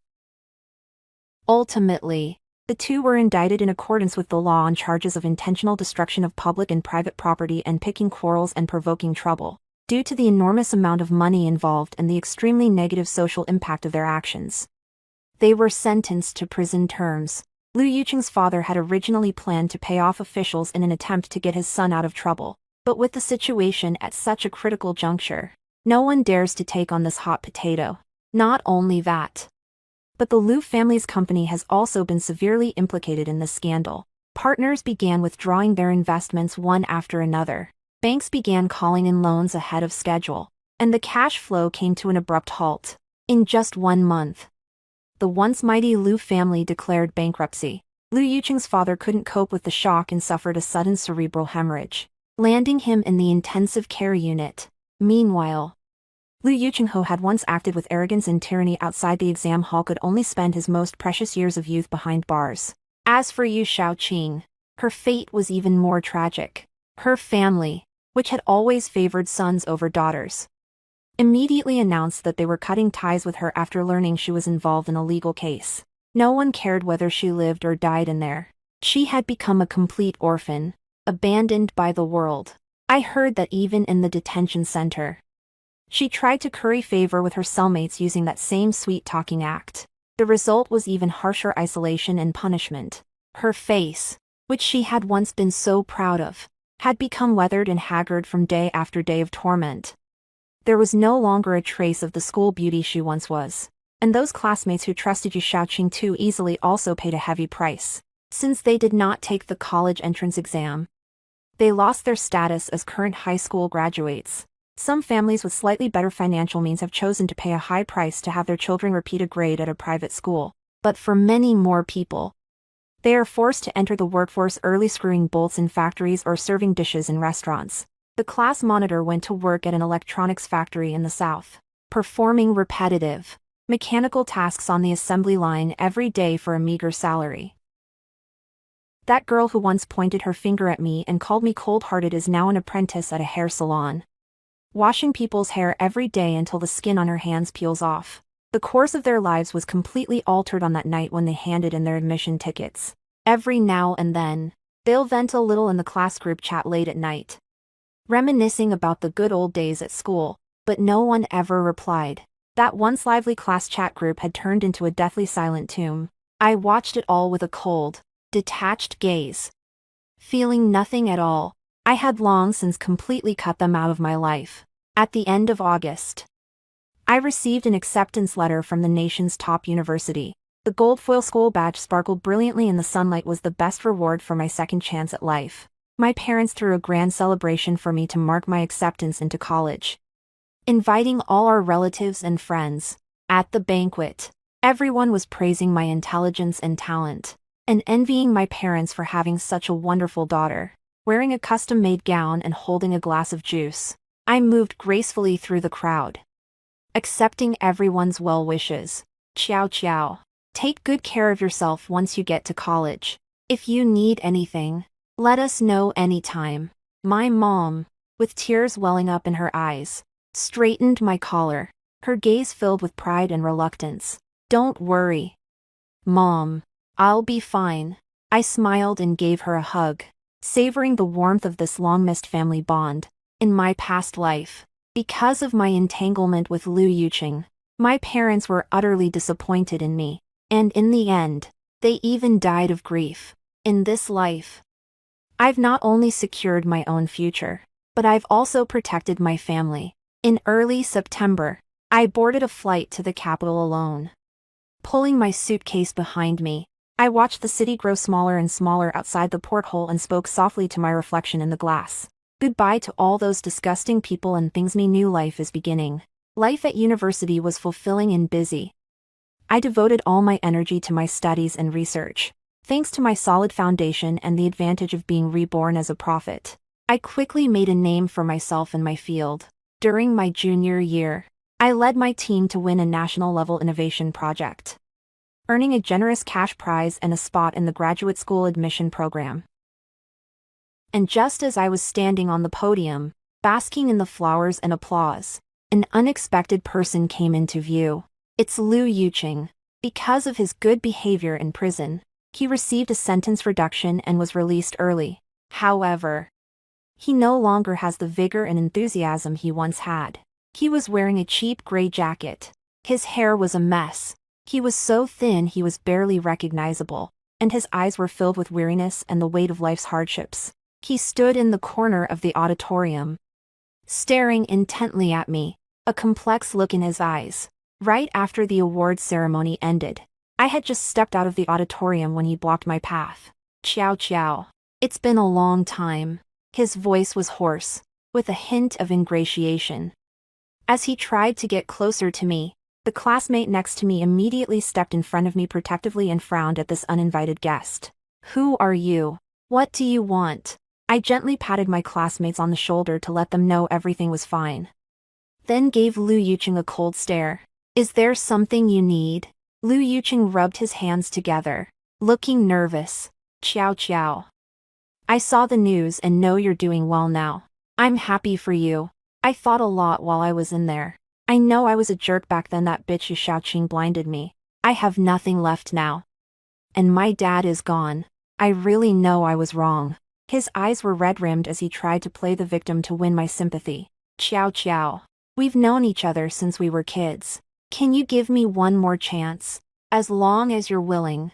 Ultimately, the two were indicted in accordance with the law on charges of intentional destruction of public and private property and picking quarrels and provoking trouble. Due to the enormous amount of money involved and the extremely negative social impact of their actions, they were sentenced to prison terms. Lu Yuqing's father had originally planned to pay off officials in an attempt to get his son out of trouble, but with the situation at such a critical juncture, no one dares to take on this hot potato. Not only that, but the Lu family's company has also been severely implicated in this scandal. Partners began withdrawing their investments one after another. Banks began calling in loans ahead of schedule, and the cash flow came to an abrupt halt. In just 1 month, the once mighty Lu family declared bankruptcy. Lu Yuqing's father couldn't cope with the shock and suffered a sudden cerebral hemorrhage, landing him in the intensive care unit. Meanwhile, Lu Yuqing, who had once acted with arrogance and tyranny outside the exam hall, could only spend his most precious years of youth behind bars. As for Yu Shaoqing, her fate was even more tragic. Her family, which had always favored sons over daughters, immediately announced that they were cutting ties with her after learning she was involved in a legal case. No one cared whether she lived or died in there. She had become a complete orphan, abandoned by the world. I heard that even in the detention center, she tried to curry favor with her cellmates using that same sweet-talking act. The result was even harsher isolation and punishment. Her face, which she had once been so proud of, had become weathered and haggard from day after day of torment. There was no longer a trace of the school beauty she once was, and those classmates who trusted Yu Shaoqing too easily also paid a heavy price. Since they did not take the college entrance exam, they lost their status as current high school graduates. Some families with slightly better financial means have chosen to pay a high price to have their children repeat a grade at a private school. But for many more people, they are forced to enter the workforce early, screwing bolts in factories or serving dishes in restaurants. The class monitor went to work at an electronics factory in the south, performing repetitive, mechanical tasks on the assembly line every day for a meager salary. That girl who once pointed her finger at me and called me cold-hearted is now an apprentice at a hair salon, washing people's hair every day until the skin on her hands peels off. The course of their lives was completely altered on that night when they handed in their admission tickets. Every now and then, they'll vent a little in the class group chat late at night, reminiscing about the good old days at school, but no one ever replied. That once lively class chat group had turned into a deathly silent tomb. I watched it all with a cold, detached gaze, feeling nothing at all. I had long since completely cut them out of my life. At the end of August, I received an acceptance letter from the nation's top university. The gold foil school badge sparkled brilliantly in the sunlight was the best reward for my second chance at life. My parents threw a grand celebration for me to mark my acceptance into college, inviting all our relatives and friends. At the banquet, everyone was praising my intelligence and talent, and envying my parents for having such a wonderful daughter. Wearing a custom-made gown and holding a glass of juice, I moved gracefully through the crowd, accepting everyone's well wishes. Ciao ciao. Take good care of yourself once you get to college. If you need anything, let us know anytime. My mom, with tears welling up in her eyes, straightened my collar, her gaze filled with pride and reluctance. Don't worry, Mom. I'll be fine. I smiled and gave her a hug, savoring the warmth of this long-missed family bond. In my past life, Because of my entanglement with Liu Yuqing, my parents were utterly disappointed in me, and in the end, they even died of grief. In this life, I've not only secured my own future, but I've also protected my family. In early September, I boarded a flight to the capital alone. Pulling my suitcase behind me, I watched the city grow smaller and smaller outside the porthole and spoke softly to my reflection in the glass. Goodbye to all those disgusting people and things. Me new life is beginning. Life at university was fulfilling and busy. I devoted all my energy to my studies and research. Thanks to my solid foundation and the advantage of being reborn as a prophet, I quickly made a name for myself in my field. During my junior year, I led my team to win a national-level innovation project, earning a generous cash prize and a spot in the graduate school admission program. And just as I was standing on the podium, basking in the flowers and applause, an unexpected person came into view. It's Liu Yuqing. Because of his good behavior in prison, he received a sentence reduction and was released early. However, he no longer has the vigor and enthusiasm he once had. He was wearing a cheap gray jacket. His hair was a mess. He was so thin he was barely recognizable, and his eyes were filled with weariness and the weight of life's hardships. He stood in the corner of the auditorium, staring intently at me, a complex look in his eyes. Right after the awards ceremony ended, I had just stepped out of the auditorium when he blocked my path. Ciao ciao. It's been a long time. His voice was hoarse, with a hint of ingratiation. As he tried to get closer to me, the classmate next to me immediately stepped in front of me protectively and frowned at this uninvited guest. Who are you? What do you want? I gently patted my classmates on the shoulder to let them know everything was fine, then gave Liu Yuqing a cold stare. Is there something you need? Liu Yuqing rubbed his hands together, looking nervous. Ciao ciao. I saw the news and know you're doing well now. I'm happy for you. I thought a lot while I was in there. I know I was a jerk back then. That bitch Yu Shaoqing blinded me. I have nothing left now. And my dad is gone. I really know I was wrong. His eyes were red-rimmed as he tried to play the victim to win my sympathy. Ciao ciao. We've known each other since we were kids. Can you give me one more chance? As long as you're willing.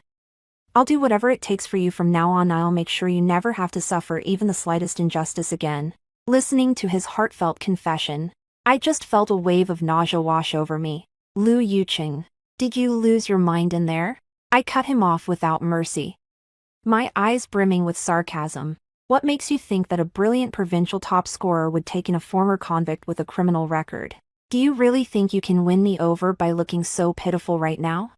I'll do whatever it takes for you from now on. I'll make sure you never have to suffer even the slightest injustice again. Listening to his heartfelt confession, I just felt a wave of nausea wash over me. Liu Yuqing, did you lose your mind in there? I cut him off without mercy, my eyes brimming with sarcasm. What makes you think that a brilliant provincial top scorer would take in a former convict with a criminal record? Do you really think you can win me over by looking so pitiful right now?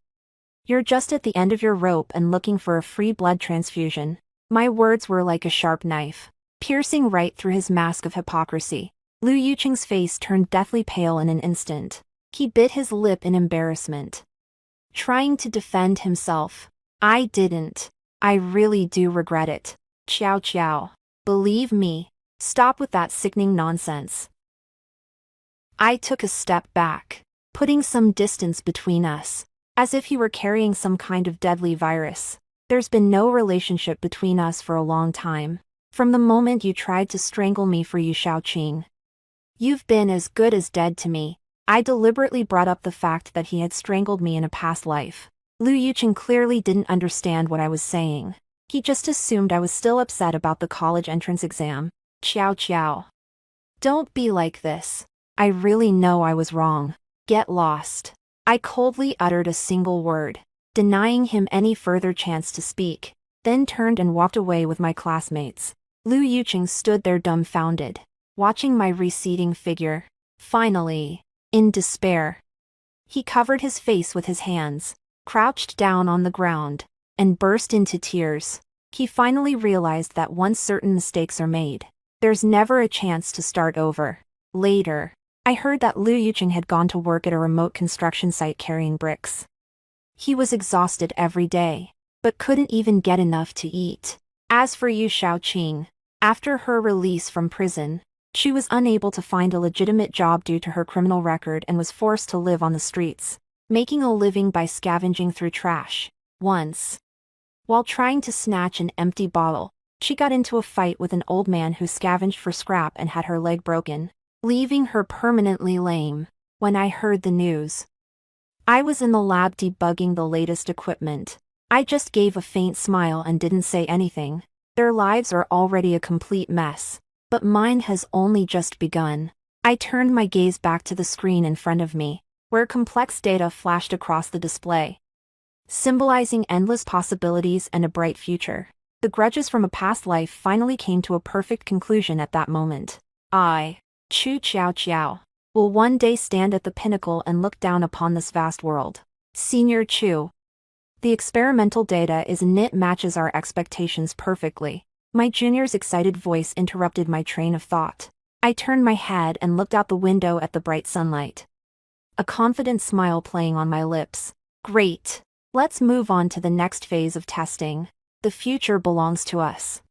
You're just at the end of your rope and looking for a free blood transfusion. My words were like a sharp knife, piercing right through his mask of hypocrisy. Liu Yuqing's face turned deathly pale in an instant. He bit his lip in embarrassment, trying to defend himself. I didn't. I really do regret it. Ciao ciao. Believe me. Stop with that sickening nonsense. I took a step back, putting some distance between us, as if he were carrying some kind of deadly virus. There's been no relationship between us for a long time. From the moment you tried to strangle me for Yu Shaoqing, you've been as good as dead to me. I deliberately brought up the fact that he had strangled me in a past life. Liu Yuqing clearly didn't understand what I was saying. He just assumed I was still upset about the college entrance exam. Ciao ciao. Don't be like this. I really know I was wrong. Get lost. I coldly uttered a single word, denying him any further chance to speak, then turned and walked away with my classmates. Liu Yuqing stood there dumbfounded, watching my receding figure. Finally, in despair, he covered his face with his hands, crouched down on the ground, and burst into tears. He finally realized that once certain mistakes are made, there's never a chance to start over. Later, I heard that Liu Yuqing had gone to work at a remote construction site carrying bricks. He was exhausted every day, but couldn't even get enough to eat. As for Yu Shaoqing, after her release from prison, she was unable to find a legitimate job due to her criminal record and was forced to live on the streets, making a living by scavenging through trash. Once, while trying to snatch an empty bottle, she got into a fight with an old man who scavenged for scrap and had her leg broken. leaving her permanently lame. When I heard the news, I was in the lab debugging the latest equipment. I just gave a faint smile and didn't say anything. Their lives are already a complete mess, but mine has only just begun. I turned my gaze back to the screen in front of me, where complex data flashed across the display, symbolizing endless possibilities and a bright future. The grudges from a past life finally came to a perfect conclusion at that moment. Chu Chiao Chiao, will one day stand at the pinnacle and look down upon this vast world. Senior Chu. The experimental data matches our expectations perfectly. My junior's excited voice interrupted my train of thought. I turned my head and looked out the window at the bright sunlight, a confident smile playing on my lips. Great. Let's move on to the next phase of testing. The future belongs to us.